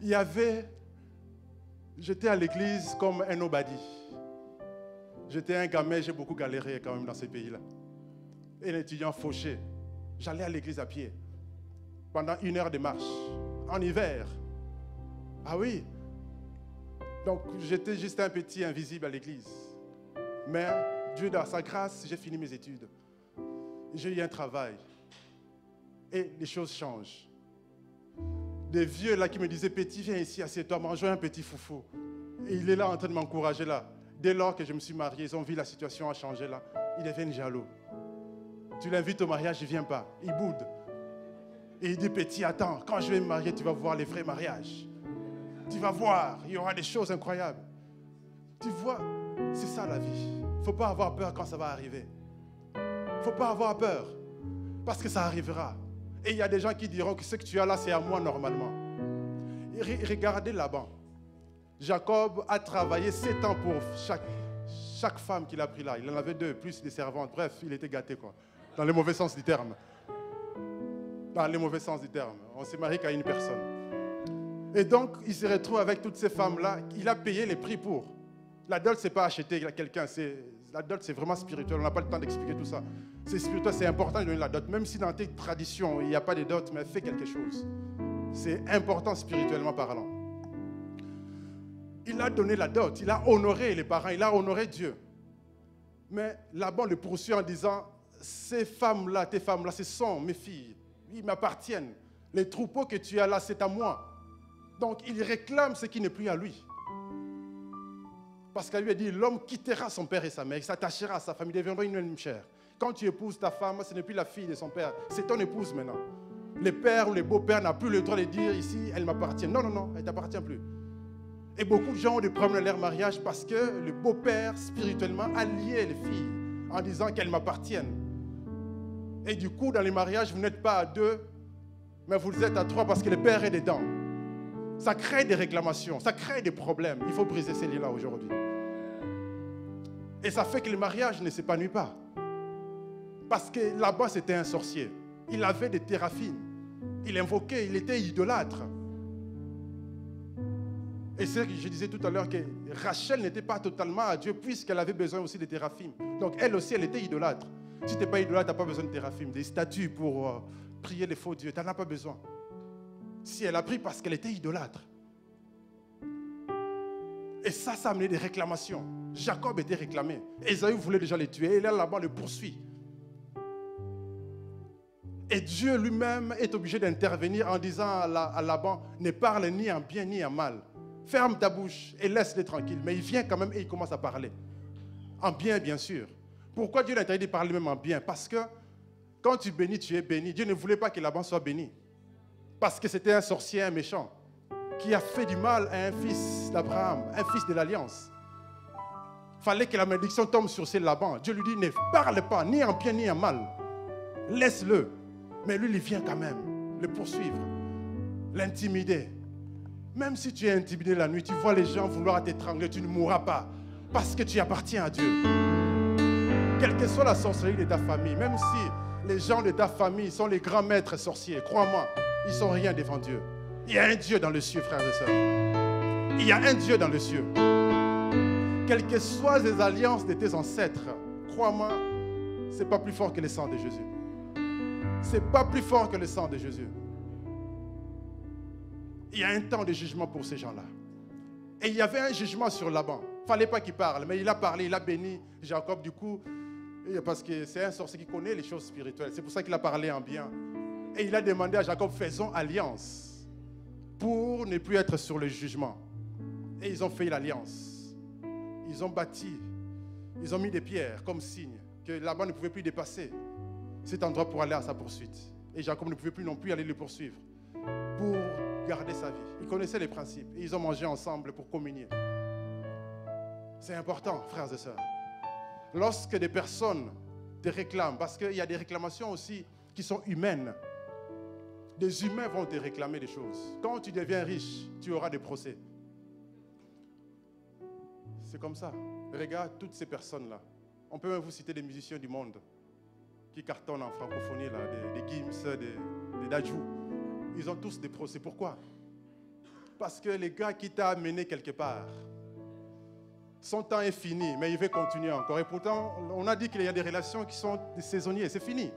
Il y avait, j'étais à l'église comme un nobody. J'étais un gamin, j'ai beaucoup galéré quand même dans ces pays-là. Et un étudiant fauché. J'allais à l'église à pied. Pendant 1 heure de marche. En hiver. Ah oui. Donc j'étais juste un petit invisible à l'église. Mais Dieu dans sa grâce, j'ai fini mes études. J'ai eu un travail. Et les choses changent. Des vieux là qui me disaient, petit, viens ici, assieds-toi, mange un petit foufou. Et il est là en train de m'encourager là. Dès lors que je me suis marié, ils ont vu la situation a changé là. Ils deviennent jaloux. Tu l'invites au mariage, il ne vient pas. Il boude. Et il dit, petit, attends, quand je vais me marier, tu vas voir les vrais mariages. Tu vas voir, il y aura des choses incroyables. Tu vois, c'est ça la vie. Il ne faut pas avoir peur quand ça va arriver. Il ne faut pas avoir peur. Parce que ça arrivera. Et il y a des gens qui diront que ce que tu as là, c'est à moi normalement. Et regardez là-bas. Jacob a travaillé 7 ans pour chaque femme qu'il a pris là. Il en avait 2, plus des servantes. Bref, il était gâté, quoi. Dans le mauvais sens du terme. Dans le mauvais sens du terme. On s'est marié qu'à une personne. Et donc, il se retrouve avec toutes ces femmes-là. Il a payé les prix pour. La dot, ce n'est pas acheter quelqu'un. La dot, c'est vraiment spirituel. On n'a pas le temps d'expliquer tout ça. C'est spirituel, c'est important de donner la dot. Même si dans tes traditions, il n'y a pas de dot, mais fais quelque chose. C'est important spirituellement parlant. Il a donné la dot. Il a honoré les parents. Il a honoré Dieu. Mais Laban le poursuit en disant, ces femmes-là, tes femmes-là, ce sont mes filles. Ils m'appartiennent. Les troupeaux que tu as là, c'est à moi. Donc, il réclame ce qui n'est plus à lui. Parce qu'elle lui a dit, l'homme quittera son père et sa mère, il s'attachera à sa famille, il deviendra une même chair. Quand tu épouses ta femme, ce n'est plus la fille de son père, c'est ton épouse maintenant. Les pères ou les beaux-pères n'ont plus le droit de dire ici, elle m'appartient. Non, non, non, elle ne t'appartient plus. Et beaucoup de gens ont des problèmes dans leur mariage parce que le beau-père, spirituellement, a lié les filles en disant qu'elles m'appartiennent. Et du coup, dans les mariages, vous n'êtes pas à 2, mais vous êtes à 3 parce que le père est dedans. Ça crée des réclamations, ça crée des problèmes. Il faut briser ces liens-là aujourd'hui. Et ça fait que le mariage ne s'épanouit pas. Parce que là-bas, c'était un sorcier. Il avait des téraphines. Il invoquait, il était idolâtre. Et c'est ce que je disais tout à l'heure que Rachel n'était pas totalement à Dieu puisqu'elle avait besoin aussi de téraphim. Donc elle aussi, elle était idolâtre. Si tu n'es pas idolâtre, tu n'as pas besoin de téraphim, des statues pour prier les faux dieux. Tu n'en as pas besoin. Si elle a pris parce qu'elle était idolâtre. Et ça a amené des réclamations. Jacob était réclamé. Ésaü voulait déjà les tuer. Et là-bas, le poursuit. Et Dieu lui-même est obligé d'intervenir en disant à Laban, ne parle ni en bien ni en mal. Ferme ta bouche et laisse-les tranquilles. Mais il vient quand même et il commence à parler. En bien, bien sûr. Pourquoi Dieu l'a interdit de parler même en bien? Parce que quand tu bénis, tu es béni. Dieu ne voulait pas que Laban soit béni. Parce que c'était un sorcier, un méchant, qui a fait du mal à un fils d'Abraham, un fils de l'Alliance. Il fallait que la malédiction tombe sur ces Laban. Dieu lui dit, ne parle pas, ni en bien ni en mal. Laisse-le. Mais lui, il vient quand même le poursuivre, l'intimider. Même si tu es intimidé la nuit, tu vois les gens vouloir t'étrangler, tu ne mourras pas. Parce que tu appartiens à Dieu. Quelle que soit la sorcellerie de ta famille, même si les gens de ta famille sont les grands maîtres sorciers, crois-moi, ils ne sont rien devant Dieu. Il y a un Dieu dans le ciel, frères et sœurs. Il y a un Dieu dans le ciel. Quelles que soient les alliances de tes ancêtres, crois-moi, ce n'est pas plus fort que le sang de Jésus. Ce n'est pas plus fort que le sang de Jésus. Il y a un temps de jugement pour ces gens-là. Et il y avait un jugement sur Laban. Il ne fallait pas qu'il parle, mais il a parlé, il a béni Jacob du coup, parce que c'est un sorcier qui connaît les choses spirituelles. C'est pour ça qu'il a parlé en bien. Et il a demandé à Jacob, faisons alliance pour ne plus être sur le jugement. Et ils ont fait l'alliance. Ils ont bâti, ils ont mis des pierres comme signe que Laban ne pouvait plus dépasser cet endroit pour aller à sa poursuite. Et Jacob ne pouvait plus non plus aller le poursuivre pour garder sa vie. Ils connaissaient les principes et ils ont mangé ensemble pour communier. C'est important, frères et sœurs. Lorsque des personnes te réclament, parce qu'il y a des réclamations aussi qui sont humaines. Des humains vont te réclamer des choses. Quand tu deviens riche, tu auras des procès. C'est comme ça. Regarde toutes ces personnes-là. On peut même vous citer des musiciens du monde qui cartonnent en francophonie, là, des Gims, des Dajou. Ils ont tous des procès. Pourquoi? Parce que les gars qui t'ont amené quelque part, son temps est fini, mais il veut continuer encore. Et pourtant, on a dit qu'il y a des relations qui sont des saisonniers. C'est fini.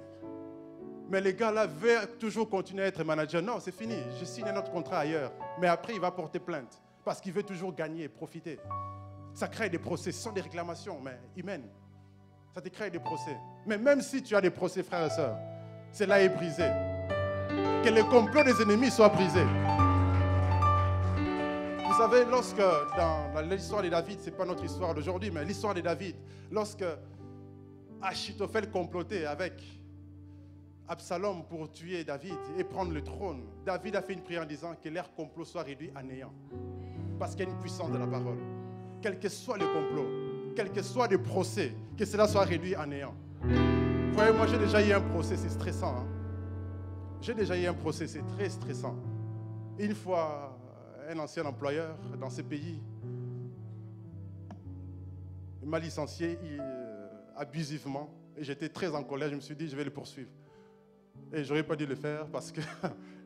Mais les gars là veulent toujours continuer à être manager. Non, c'est fini. Je signe un autre contrat ailleurs. Mais après, il va porter plainte. Parce qu'il veut toujours gagner, profiter. Ça crée des procès. Ce sont des réclamations, mais humaines. Ça te crée des procès. Mais même si tu as des procès, frères et sœurs, cela est brisé. Que le complot des ennemis soit brisé. Vous savez, lorsque, dans l'histoire de David, ce n'est pas notre histoire d'aujourd'hui, mais l'histoire de David, lorsque Achitophel complotait avec Absalom pour tuer David et prendre le trône, David a fait une prière en disant que leur complot soit réduit à néant. Parce qu'il y a une puissance de la parole. Quel que soit le complot, quel que soit le procès, que cela soit réduit à néant. Vous voyez, moi j'ai déjà eu un procès, c'est stressant. Hein? J'ai déjà eu un procès, c'est très stressant. Une fois, un ancien employeur dans ce pays m'a licencié abusivement et j'étais très en colère. Je me suis dit, je vais le poursuivre. Et je n'aurais pas dû le faire parce que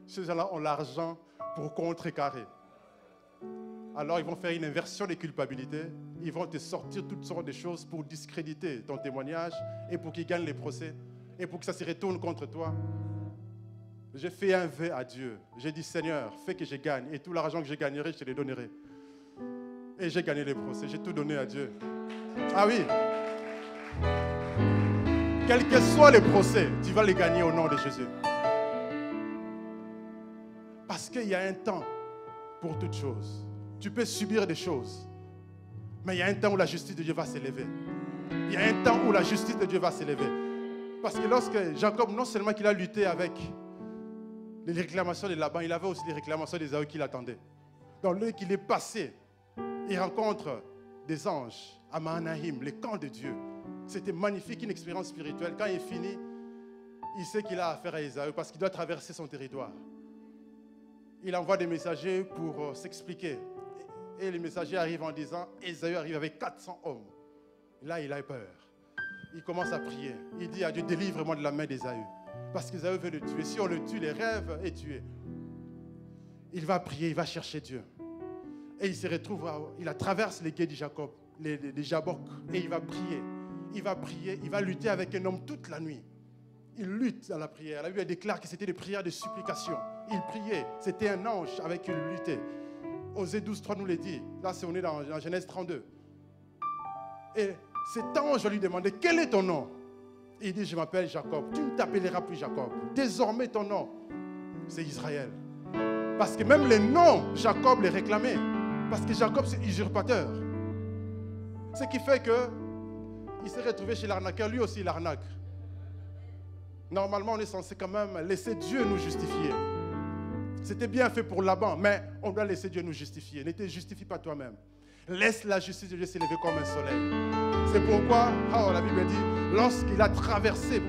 ces gens-là ont l'argent pour contrecarrer. Alors ils vont faire une inversion des culpabilités. Ils vont te sortir toutes sortes de choses pour discréditer ton témoignage et pour qu'ils gagnent les procès et pour que ça se retourne contre toi. J'ai fait un vœu à Dieu. J'ai dit, Seigneur, fais que je gagne. Et tout l'argent que je gagnerai, je te le donnerai. Et j'ai gagné les procès. J'ai tout donné à Dieu. Ah oui. Quel que soit le procès, tu vas les gagner au nom de Jésus. Parce qu'il y a un temps pour toutes choses. Tu peux subir des choses. Mais il y a un temps où la justice de Dieu va s'élever. Il y a un temps où la justice de Dieu va s'élever. Parce que lorsque Jacob, non seulement qu'il a lutté avec les réclamations de Laban, il avait aussi les réclamations d'Ésaü qui l'attendaient. Dans l'heure qu'il est passé, il rencontre des anges à Mahanaïm, le camp de Dieu. C'était magnifique, une expérience spirituelle. Quand il est fini, il sait qu'il a affaire à Ésaü parce qu'il doit traverser son territoire. Il envoie des messagers pour s'expliquer. Et les messagers arrivent en disant, Ésaü arrive avec 400 hommes. Là, il a peur. Il commence à prier. Il dit à Dieu, délivre-moi de la main d'Ésaü. Parce qu'Ésaü veut le tuer. Si on le tue, les rêves est tué. Il va prier, il va chercher Dieu. Et il se retrouve, il traverse les gués de Jacob, les Jabok, et il va prier. Il va prier, il va lutter avec un homme toute la nuit. Il lutte dans la prière. La Bible déclare que c'était des prières de supplication. Il priait. C'était un ange avec qui il luttait. Osée 12:3 nous le dit. Là, on est dans Genèse 32. Et cet ange lui demandait, quel est ton nom? Et il dit, je m'appelle Jacob. Tu ne t'appelleras plus Jacob. Désormais, ton nom, c'est Israël. Parce que même le nom, Jacob les réclamait. Parce que Jacob, c'est usurpateur. Ce qui fait qu'il s'est retrouvé chez l'arnaqueur. Lui aussi, il arnaque. Normalement, on est censé quand même laisser Dieu nous justifier. C'était bien fait pour Laban, mais on doit laisser Dieu nous justifier. Ne te justifie pas toi-même. Laisse la justice de Dieu s'élever comme un soleil. C'est pourquoi, la Bible dit, lorsqu'il a traversé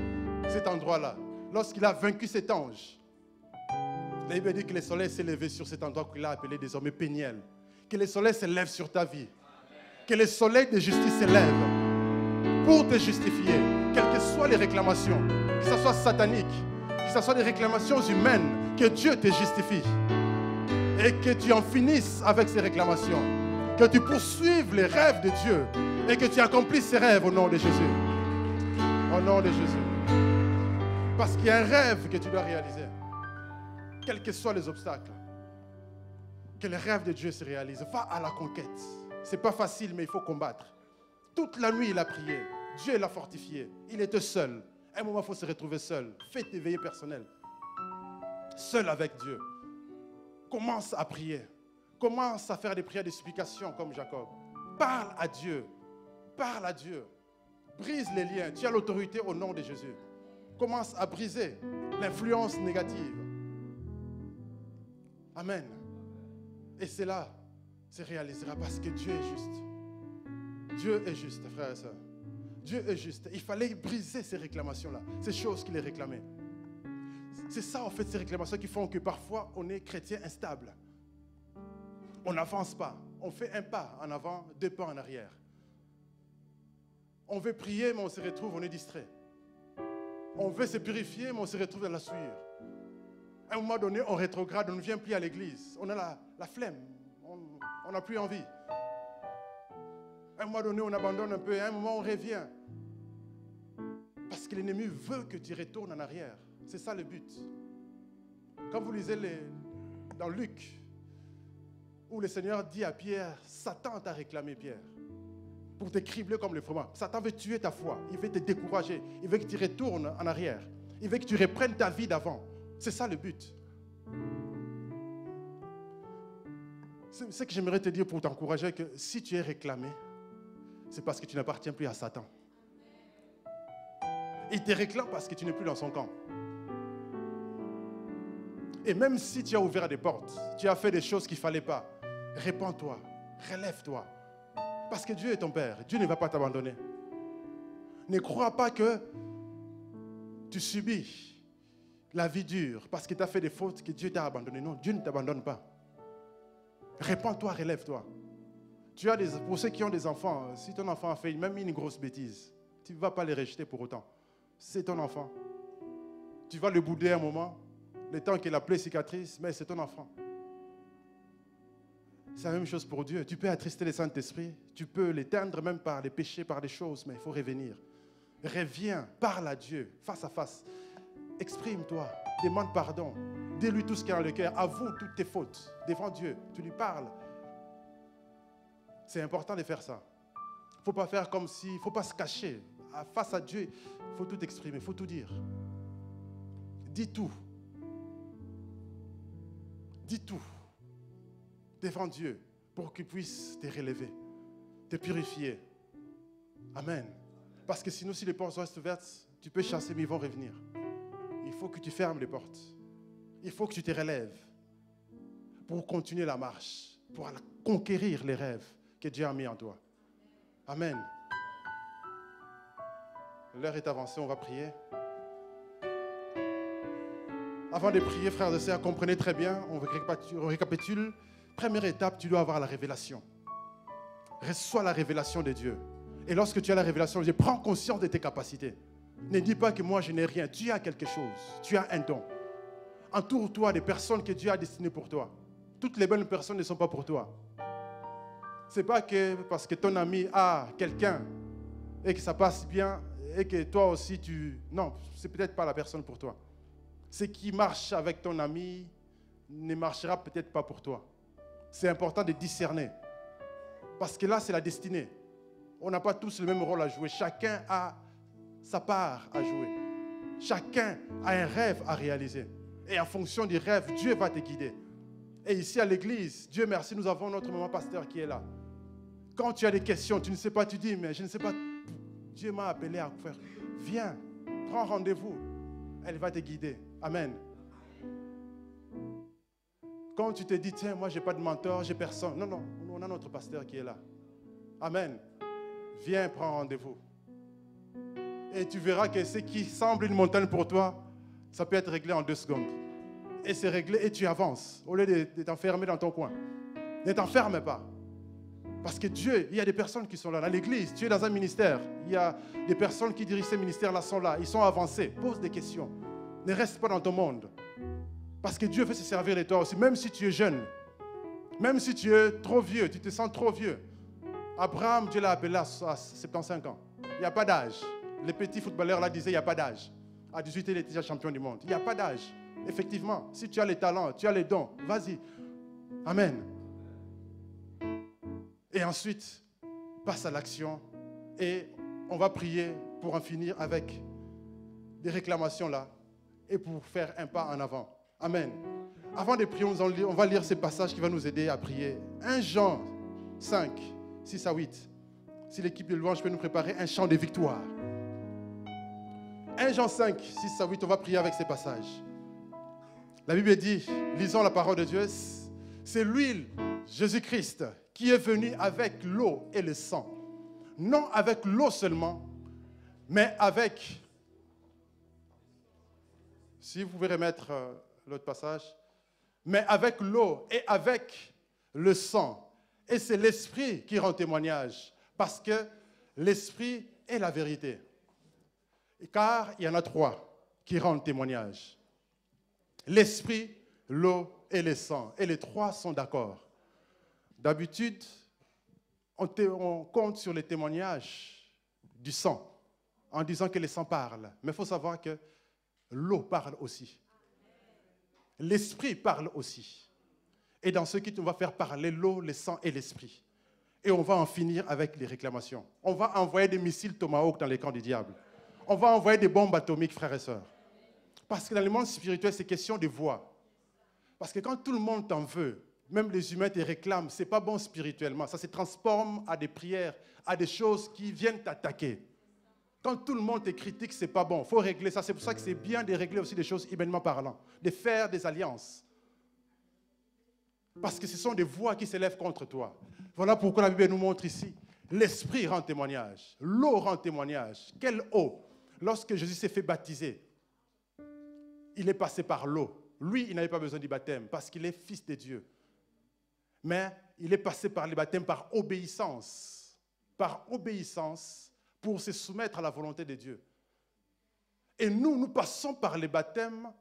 cet endroit-là, lorsqu'il a vaincu cet ange, La Bible dit que le soleil s'est levé sur cet endroit qu'il a appelé désormais Péniel. Que le soleil se lève sur ta vie. Que le soleil de justice se lève pour te justifier. Quelles que soient les réclamations, que ce soit satanique, que ce soit des réclamations humaines, que Dieu te justifie. Et que tu en finisses avec ces réclamations. Que tu poursuives les rêves de Dieu. Et que tu accomplisses ces rêves au nom de Jésus. Au nom de Jésus. Parce qu'il y a un rêve que tu dois réaliser. Quels que soient les obstacles. Que le rêve de Dieu se réalise. Va à la conquête. Ce n'est pas facile, mais il faut combattre. Toute la nuit, il a prié. Dieu l'a fortifié. Il était seul. À un moment, il faut se retrouver seul. Fais tes veillées personnelles. Seul avec Dieu. Commence à prier. Commence à faire des prières de supplication comme Jacob. Parle à Dieu. Parle à Dieu. Brise les liens. Tu as l'autorité au nom de Jésus. Commence à briser l'influence négative. Amen. Et cela se réalisera parce que Dieu est juste. Dieu est juste, frères et sœurs. Dieu est juste. Il fallait briser ces réclamations-là, ces choses qu'il les réclamait. C'est ça, en fait, ces réclamations qui font que parfois, on est chrétien instable. On n'avance pas. On fait un pas en avant, 2 pas en arrière. On veut prier, mais on se retrouve, on est distrait. On veut se purifier, mais on se retrouve dans la souillure. À un moment donné, on rétrograde, on ne vient plus à l'église. On a la flemme, on n'a plus envie. À un moment donné, on abandonne un peu, à un moment, on revient. Parce que l'ennemi veut que tu retournes en arrière. C'est ça le but. Quand vous lisez dans Luc, où le Seigneur dit à Pierre, Satan t'a réclamé, Pierre, pour te cribler comme le froment. Satan veut tuer ta foi, il veut te décourager, il veut que tu retournes en arrière, il veut que tu reprennes ta vie d'avant. C'est ça le but. C'est ce que j'aimerais te dire pour t'encourager, que si tu es réclamé, c'est parce que tu n'appartiens plus à Satan. Il te réclame parce que tu n'es plus dans son camp. Et même si tu as ouvert des portes, tu as fait des choses qu'il ne fallait pas, répands-toi, relève-toi. Parce que Dieu est ton Père. Dieu ne va pas t'abandonner. Ne crois pas que tu subis la vie dure parce que tu as fait des fautes, que Dieu t'a abandonné. Non, Dieu ne t'abandonne pas. Répands-toi, relève-toi. Pour ceux qui ont des enfants, si ton enfant a fait même une grosse bêtise, tu ne vas pas les rejeter pour autant. C'est ton enfant. Tu vas le bouder un moment, le temps qu'il a plaie cicatrice, mais c'est ton enfant. C'est la même chose pour Dieu. Tu peux attrister le Saint-Esprit, tu peux l'éteindre même par les péchés, par des choses, mais il faut revenir. Reviens, parle à Dieu, face à face. Exprime-toi, demande pardon. Dis-lui tout ce qu'il y a dans le cœur. Avoue toutes tes fautes devant Dieu. Tu lui parles. C'est important de faire ça. Il ne faut pas faire comme si, il ne faut pas se cacher. Face à Dieu, il faut tout exprimer, il faut tout dire. Dis tout. Dis tout devant Dieu pour qu'il puisse te relever, te purifier. Amen. Parce que sinon, si les portes restent ouvertes, tu peux chasser, mais ils vont revenir. Il faut que tu fermes les portes. Il faut que tu te relèves pour continuer la marche, pour conquérir les rêves que Dieu a mis en toi. Amen. L'heure est avancée, on va prier. Avant de prier, frères et sœurs, comprenez très bien, on récapitule. Première étape, tu dois avoir la révélation. Reçois la révélation de Dieu. Et lorsque tu as la révélation de Dieu, prends conscience de tes capacités. Ne dis pas que moi je n'ai rien. Tu as quelque chose. Tu as un don. Entoure-toi des personnes que Dieu a destinées pour toi. Toutes les bonnes personnes ne sont pas pour toi. Ce n'est pas que parce que ton ami a quelqu'un et que ça passe bien et que toi aussi tu... Non, ce n'est peut-être pas la personne pour toi. Ce qui marche avec ton ami ne marchera peut-être pas pour toi. C'est important de discerner. Parce que là, c'est la destinée. On n'a pas tous le même rôle à jouer. Chacun a sa part à jouer. Chacun a un rêve à réaliser. Et en fonction du rêve, Dieu va te guider. Et ici à l'église, Dieu merci, nous avons notre maman pasteur qui est là. Quand tu as des questions, tu ne sais pas, tu dis, mais je ne sais pas, Dieu m'a appelé à faire. Viens, prends rendez-vous. Elle va te guider. Amen. Quand tu te dis, tiens, moi, je n'ai pas de mentor, je n'ai personne. Non, non, on a notre pasteur qui est là. Amen. Viens, prends rendez-vous. Et tu verras que ce qui semble une montagne pour toi, ça peut être réglé en 2 secondes. et c'est réglé et tu avances au lieu de t'enfermer dans ton coin. Ne t'enferme pas. Parce que Dieu, il y a des personnes qui sont là. Dans l'église, tu es dans un ministère. Il y a des personnes qui dirigent ces ministères-là sont là. Ils sont avancés. Pose des questions. Ne reste pas dans ton monde. Parce que Dieu veut se servir de toi aussi. Même si tu es jeune. Même si tu es trop vieux. Tu te sens trop vieux. Abraham, Dieu l'a appelé à 75 ans. Il n'y a pas d'âge. Les petits footballeurs là disaient il n'y a pas d'âge. À 18 ans, il était déjà champion du monde. Il n'y a pas d'âge. Effectivement, si tu as les talents, tu as les dons, vas-y. Amen. Et ensuite, passe à l'action et on va prier pour en finir avec des réclamations là et pour faire un pas en avant. Amen. Avant de prier, on va lire ce passage qui va nous aider à prier. 1 Jean 5, 6 à 8. Si l'équipe de louange peut nous préparer un chant de victoire. 1 Jean 5, 6 à 8, on va prier avec ces passages. La Bible dit, lisons la parole de Dieu, c'est lui, Jésus-Christ, qui est venu avec l'eau et le sang. Non avec l'eau seulement, mais avec... Si vous pouvez remettre l'autre passage. Mais avec l'eau et avec le sang. Et c'est l'Esprit qui rend témoignage. Parce que l'Esprit est la vérité. Car il y en a 3 qui rendent témoignage. L'Esprit, l'eau et le sang. Et les 3 sont d'accord. D'habitude, on compte sur les témoignages du sang en disant que le sang parle. Mais il faut savoir que l'eau parle aussi. L'Esprit parle aussi. Et dans ce qui on va faire parler l'eau, le sang et l'Esprit. Et on va en finir avec les réclamations. On va envoyer des missiles Tomahawk dans les camps du diable. On va envoyer des bombes atomiques, frères et sœurs. Parce que dans le monde spirituel, c'est question de voix. Parce que quand tout le monde t'en veut, même les humains te réclament, ce n'est pas bon spirituellement. Ça se transforme à des prières, à des choses qui viennent t'attaquer. Quand tout le monde te critique, ce n'est pas bon. Il faut régler ça. C'est pour ça que c'est bien de régler aussi des choses humainement parlant, de faire des alliances. Parce que ce sont des voix qui s'élèvent contre toi. Voilà pourquoi la Bible nous montre ici. L'Esprit rend témoignage. L'eau rend témoignage. Quelle eau? Lorsque Jésus s'est fait baptiser, il est passé par l'eau. Lui, il n'avait pas besoin du baptême parce qu'il est fils de Dieu. Mais il est passé par le baptême par obéissance. Par obéissance pour se soumettre à la volonté de Dieu. Et nous passons par les baptêmes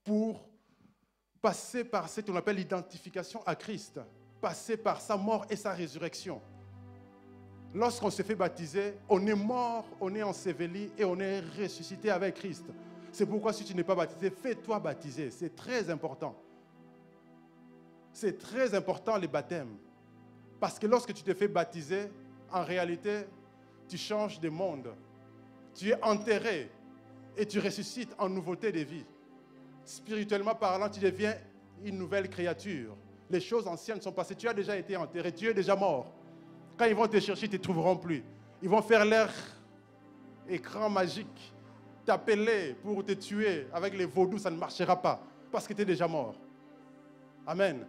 pour passer par ce qu'on appelle l'identification à Christ. Passer par sa mort et sa résurrection. Lorsqu'on se fait baptiser, on est mort, on est enseveli et on est ressuscité avec Christ. C'est pourquoi si tu n'es pas baptisé, fais-toi baptiser. C'est très important. C'est très important les baptêmes. Parce que lorsque tu te fais baptiser, en réalité, tu changes de monde. Tu es enterré et tu ressuscites en nouveauté de vie. Spirituellement parlant, tu deviens une nouvelle créature. Les choses anciennes sont passées. Tu as déjà été enterré, tu es déjà mort. Quand ils vont te chercher, ils ne te trouveront plus. Ils vont faire leur écran magique, t'appeler pour te tuer. Avec les vaudous, ça ne marchera pas parce que tu es déjà mort. Amen.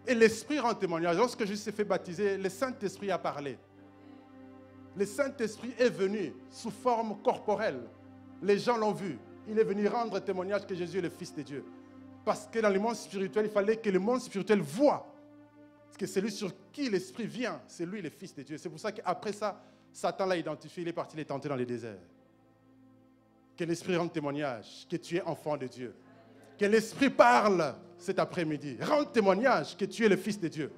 Et l'Esprit rend témoignage. Lorsque Jésus s'est fait baptiser, le Saint-Esprit a parlé. Le Saint-Esprit est venu sous forme corporelle. Les gens l'ont vu. Il est venu rendre témoignage que Jésus est le Fils de Dieu. Parce que dans le monde spirituel, il fallait que le monde spirituel voie. Parce que celui sur qui l'Esprit vient, c'est lui le Fils de Dieu. C'est pour ça qu'après ça, Satan l'a identifié, il est parti les tenter dans les déserts. Que l'Esprit rende témoignage que tu es enfant de Dieu. Que l'Esprit parle cet après-midi. Rende témoignage que tu es le Fils de Dieu.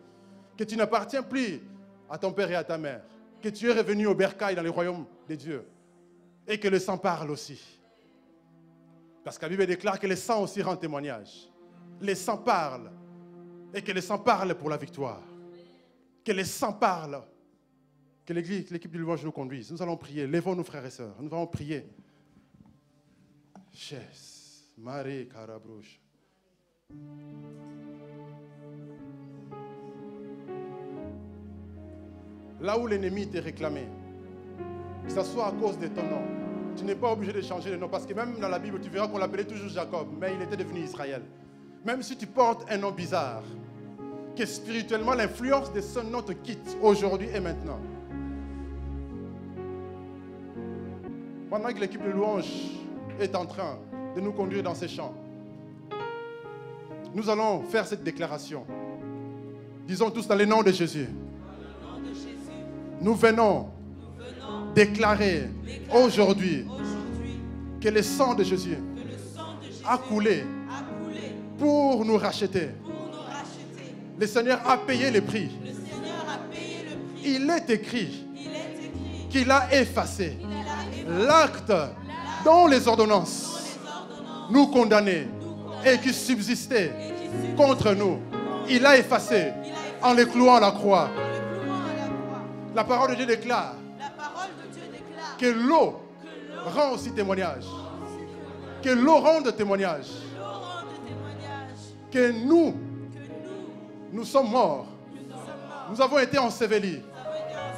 Que tu n'appartiens plus à ton père et à ta mère. Que tu es revenu au bercail dans le royaume de Dieu. Et que le sang parle aussi. Parce que la Bible déclare que le sang aussi rend témoignage. Le sang parle. Et que le sang parle pour la victoire. Que le sang parle. Que l'église, l'équipe du louange nous conduise. Nous allons prier. Lèvons-nous, frères et sœurs. Nous allons prier. Ches, Marie Carabrouche. Là où l'ennemi t'est réclamé, que ce soit à cause de ton nom, tu n'es pas obligé de changer de nom. Parce que même dans la Bible, tu verras qu'on l'appelait toujours Jacob, mais il était devenu Israël. Même si tu portes un nom bizarre, que spirituellement l'influence de ce nom te quitte aujourd'hui et maintenant. Pendant que l'équipe de louange est en train de nous conduire dans ces chants, Nous allons faire cette déclaration. Disons tous dans le nom de Jésus. Nous venons déclarer aujourd'hui que le sang de Jésus a coulé pour nous racheter. Le Seigneur a payé le prix. Il est écrit qu'il a effacé l'acte dont les ordonnances nous condamnaient et qui subsistait contre nous. Il a effacé en les clouant à la croix. La parole de Dieu déclare que l'eau rend aussi témoignage. Que l'eau rende témoignage. Que nous sommes morts. Nous avons été ensevelis.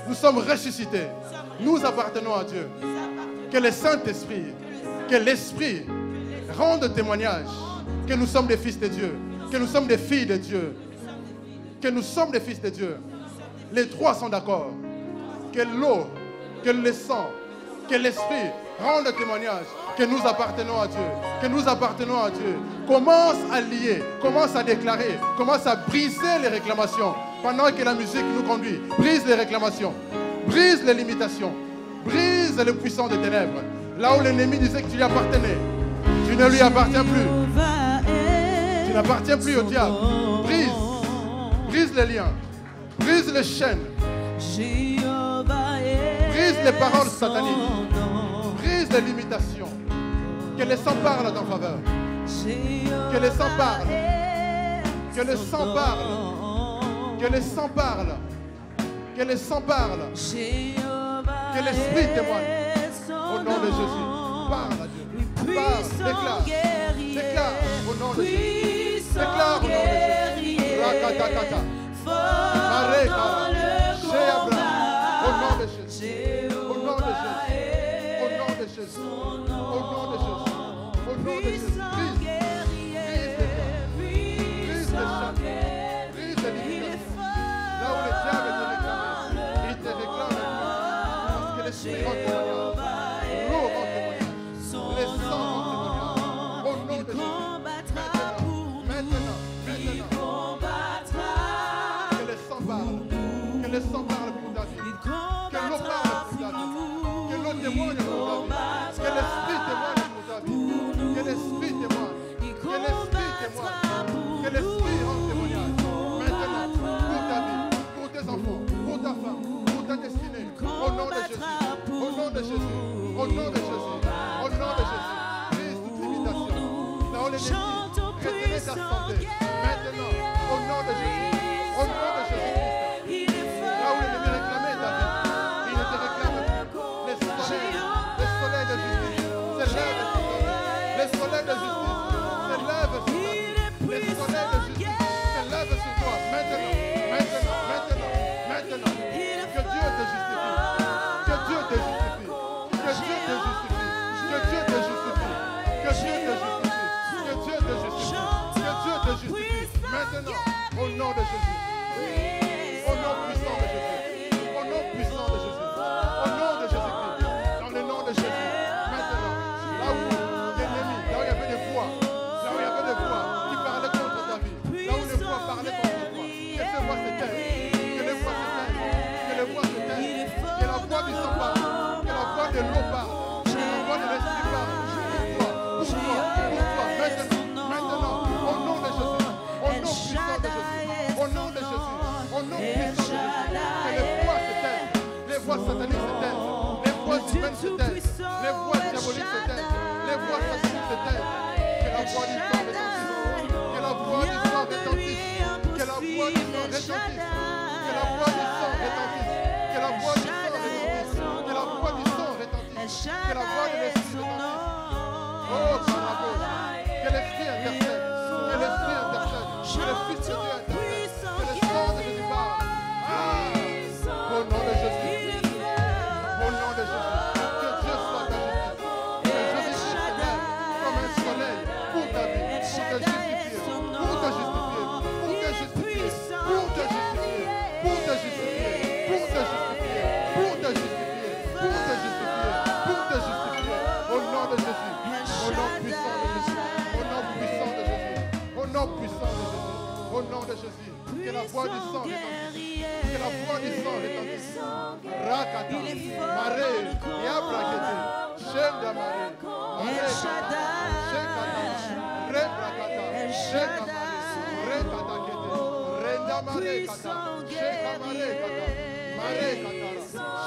Nous sommes ressuscités. Nous appartenons à Dieu. Que le Saint-Esprit, que l'Esprit rende témoignage que nous sommes des fils de Dieu, que nous sommes des filles de Dieu, que nous sommes des fils de Dieu. Les trois sont d'accord. Que l'eau, que le sang, que l'Esprit rendent témoignage que nous appartenons à Dieu, que nous appartenons à Dieu. Commence à lier, commence à déclarer, commence à briser les réclamations pendant que la musique nous conduit. Brise les réclamations, brise les limitations, brise les puissants des ténèbres. Là où l'ennemi disait que tu lui appartenais, tu ne lui appartiens plus. Tu n'appartiens plus au diable. Brise les liens, brise les chaînes, brise les paroles sataniques, brise les limitations. Que le sang parle à ton faveur. Que le sang parle. Que le sang parle. Que le sang parle. Que le sang parle. Que l'Esprit témoigne. Au nom de Jésus. Parle à Dieu. Parle. Déclare. Déclare au nom de Jésus. Déclare au nom de Jésus. Rakatakata. Arrête. Au nom de Jésus. Au nom de Jésus. Au nom de Jésus. Au nom de Jésus. Au nom de Jésus. Brise les chaînes. Brise les limitations. Là où le diable te réclame, il te réclame. Parce que l'Esprit rend témoignage. L'eau rend témoignage. Le sang rend témoignage. Au nom de Jésus. Maintenant. Que le sang parle. Que le sang parle pour ta vie. Que l'eau parle pour ta vie. Que l'eau témoigne pour ta vie. Que l'Esprit témoigne pour ta vie. Que l'Esprit témoigne. Que l'Esprit témoigne. Que l'Esprit rende témoignage. Maintenant, pour ta vie, pour tes enfants, pour ta femme, pour ta destinée. Au nom de Jésus. Au nom de Jésus. Au nom de Jésus. Au nom de Jésus. Brise toute limitation. Là où l'ennemi retenait ta santé. Maintenant, au nom de Jésus. Au nom de Jésus-Christ. Là où l'ennemi réclamait ta vie, il ne te réclame plus. Les soleils de justice se lèvent sur toi. Les soleils de justice se lèvent sur toi. Les soleils de justice se lèvent sur toi. Maintenant. Que Dieu te justifie. Que Dieu te justifie. Que Dieu te justifie. Que Dieu te justifie. Que Dieu te justifie. Que Dieu te justifie. Que Dieu te justifie. Maintenant, au nom de Jésus. Au nom puissant de Jésus. Au nom puissant de Jésus. Au nom de Jésus-Christ. Dans le nom de Jésus. Maintenant, là où l'ennemi, là où il y avait des voix, là où il y avait des voix qui parlaient contre ta vie, là où les voix parlaient contre toi, que ces voix se taisent. Que les voix se taisent. Que les voix se taisent. Que la voix du sang parle. Que la voix de l'eau parle. Que la voix de l'esprit parle. Pour toi. Maintenant, au nom de Jésus. Au nom puissant de Jésus. Au nom de Jésus. Au nom puissant de Jésus. Que les voix se taisent. Les voix sataniques se taisent. Les voix humaines se taisent. Les voix diaboliques se taisent. Les voix sataniques se taisent. Que la voix du sang retentisse. Que la voix du sang retentisse. Que la voix du sang retentisse. Que la voix du sang retentisse. Que la voix du sang retentisse. Que la voix du sang retentisse. Que la voix de l'esprit retentisse. Oh, bravo. Que l'esprit intercède. Que l'esprit intercède. Que le Fils de Dieu intercède. Que le sang de Jésus parle. Au nom de Jésus. Au nom de Jésus. Que Dieu soit ta justice. Que Jésus se lève comme un soleil pour ta vie. Pour te justifier. Pour te justifier. Pour te justifier. Pour te justifier. Pour te justifier. Pour te justifier. Pour te justifier. Pour te justifier. Pour te justifier. Au nom de Jésus. Au nom puissant. Au nom de Jésus. Que la voix du sang retentisse. Que la voix du sang retentisse. Rakata. Maré. Yabrakete. Shenda Maré. El Shaddai. Shekata. Rebrakata. Shekamare. Rekatakete. Renda Maré Kata. Shekamare Kata. Maré Kata.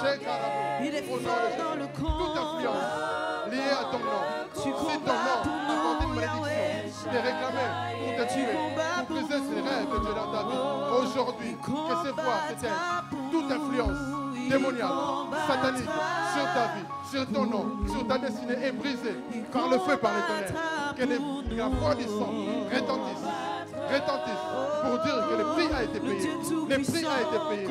Shekarabo. Il est Au nom de fort dans Jésus. le Toute combat. influence liée à ton nom. Tu Si ton nom combats pour apporte une nous, malédiction, Yahweh. t'es réclamé pour te tuer, combats pour briser pour ses rêves de Dieu dans ta vie. Aujourd'hui, que ces voix s'éteignent. Toute influence démoniaque, satanique sur ta vie, sur ton nom, sur ta destinée est brisée par le feu, par les tonnerres. Que la voix du sang retentisse pour dire que le prix a été payé. Le prix a été payé.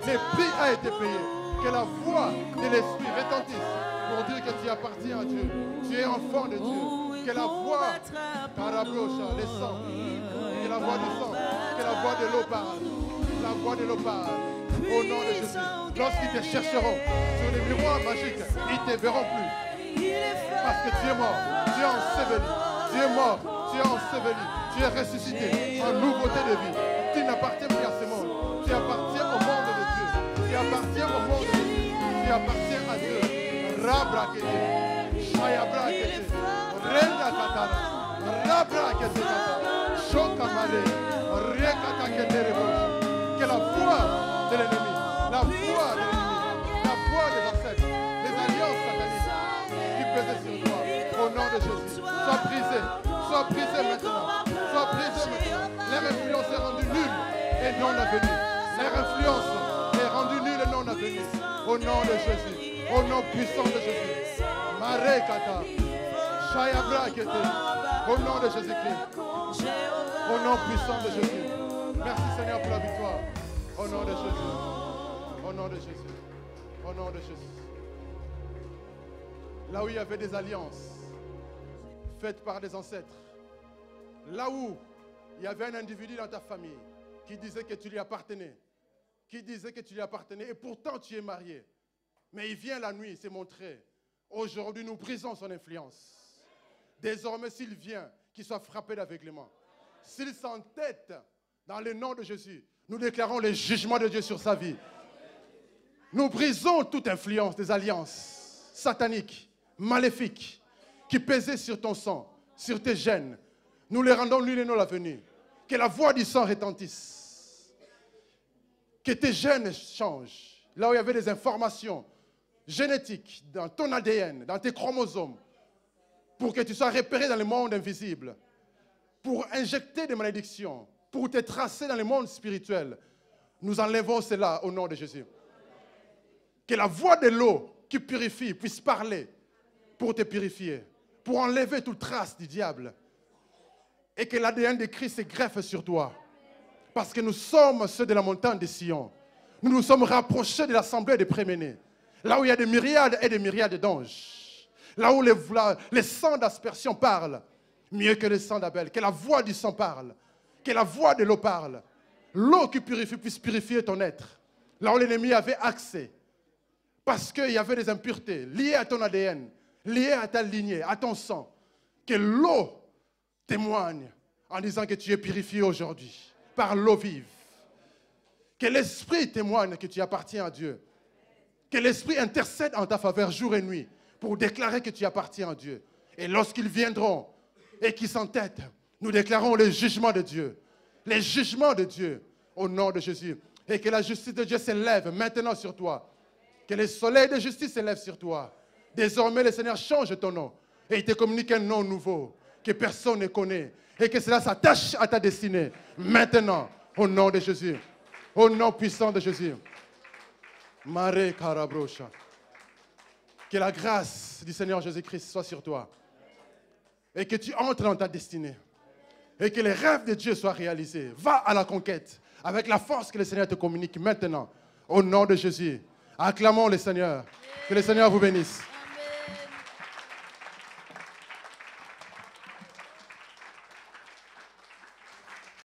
Le prix a été payé. Que la voix de l'esprit retentisse pour dire que tu appartiens à Dieu. Tu es enfant de Dieu. Que la voix, Karabrocha, les sangs, que la voix du sang, que la voix de l'eau parle. La voix de l'eau parle. Au nom de Jésus. Lorsqu'ils te chercheront sur les miroirs magiques, ils ne te verront plus. Parce que tu es mort, tu es enseveli. Tu es mort, tu es enseveli. Tu es ressuscité en nouveauté de vie. Tu n'appartiens plus à ce monde. Tu appartiens au monde de Dieu. Tu appartiens au monde de Dieu. Tu appartiens à Dieu. Rabrakete, Shayabrakete, Renda Katara, Rabrakete Katara, Shokamare, Rekatakete Rebosh. Que la voix de l'ennemi, la voix de l'ennemi, la voix des ancêtres, les alliances sataniques qui pesaient sur toi, au nom de Jésus, soit brisée maintenant, soit brisée maintenant. Leur influence est rendue nulle et non avenue. Leur influence est rendue nulle et non avenue. Au nom de Jésus. Au nom puissant de Jésus. Marekata. Shayabrakete. Au nom de Jésus-Christ. Au nom puissant de Jésus. Merci Seigneur pour la victoire. Au nom de Jésus. Au nom de Jésus. Au nom de Jésus. Là où il y avait des alliances faites par des ancêtres. Là où il y avait un individu dans ta famille qui disait que tu lui appartenais. Qui disait que tu lui appartenais et pourtant tu es marié. Mais il vient la nuit, il s'est montré. Aujourd'hui, nous brisons son influence. Désormais, s'il vient, qu'il soit frappé d'aveuglement. S'il s'entête dans le nom de Jésus, nous déclarons le jugement de Dieu sur sa vie. Nous brisons toute influence des alliances sataniques, maléfiques, qui pesaient sur ton sang, sur tes gènes. Nous les rendons nuls et non l'avenir. Que la voix du sang retentisse. Que tes gènes changent. Là où il y avait des informations génétiques dans ton ADN, dans tes chromosomes, pour que tu sois repéré dans le monde invisible, pour injecter des malédictions, pour te tracer dans le monde spirituel. Nous enlevons cela au nom de Jésus. Que la voix de l'eau qui purifie puisse parler pour te purifier, pour enlever toute trace du diable. Et que l'ADN de Christ se greffe sur toi. Parce que nous sommes ceux de la montagne de Sion. Nous nous sommes rapprochés de l'assemblée des préménés. Là où il y a des myriades et des myriades d'anges. Là où les sangs d'aspersion parlent. Mieux que le sang d'Abel. Que la voix du sang parle. Que la voix de l'eau parle. L'eau qui purifie puisse purifier ton être. Là où l'ennemi avait accès. Parce qu'il y avait des impuretés liées à ton ADN. Liées à ta lignée, à ton sang. Que l'eau témoigne en disant que tu es purifié aujourd'hui. Par l'eau vive. Que l'Esprit témoigne que tu appartiens à Dieu. Que l'Esprit intercède en ta faveur jour et nuit pour déclarer que tu appartiens à Dieu. Et lorsqu'ils viendront et qu'ils s'entêtent, nous déclarons le jugement de Dieu. Les jugements de Dieu au nom de Jésus. Et que la justice de Dieu s'élève maintenant sur toi. Que le soleil de justice s'élève sur toi. Désormais, le Seigneur change ton nom. Et il te communique un nom nouveau que personne ne connaît. Et que cela s'attache à ta destinée. Maintenant, au nom de Jésus. Au nom puissant de Jésus. Mare Karabrocha. Que la grâce du Seigneur Jésus-Christ soit sur toi. Et que tu entres dans ta destinée. Et que les rêves de Dieu soient réalisés. Va à la conquête. Avec la force que le Seigneur te communique maintenant. Au nom de Jésus. Acclamons le Seigneur. Que le Seigneur vous bénisse.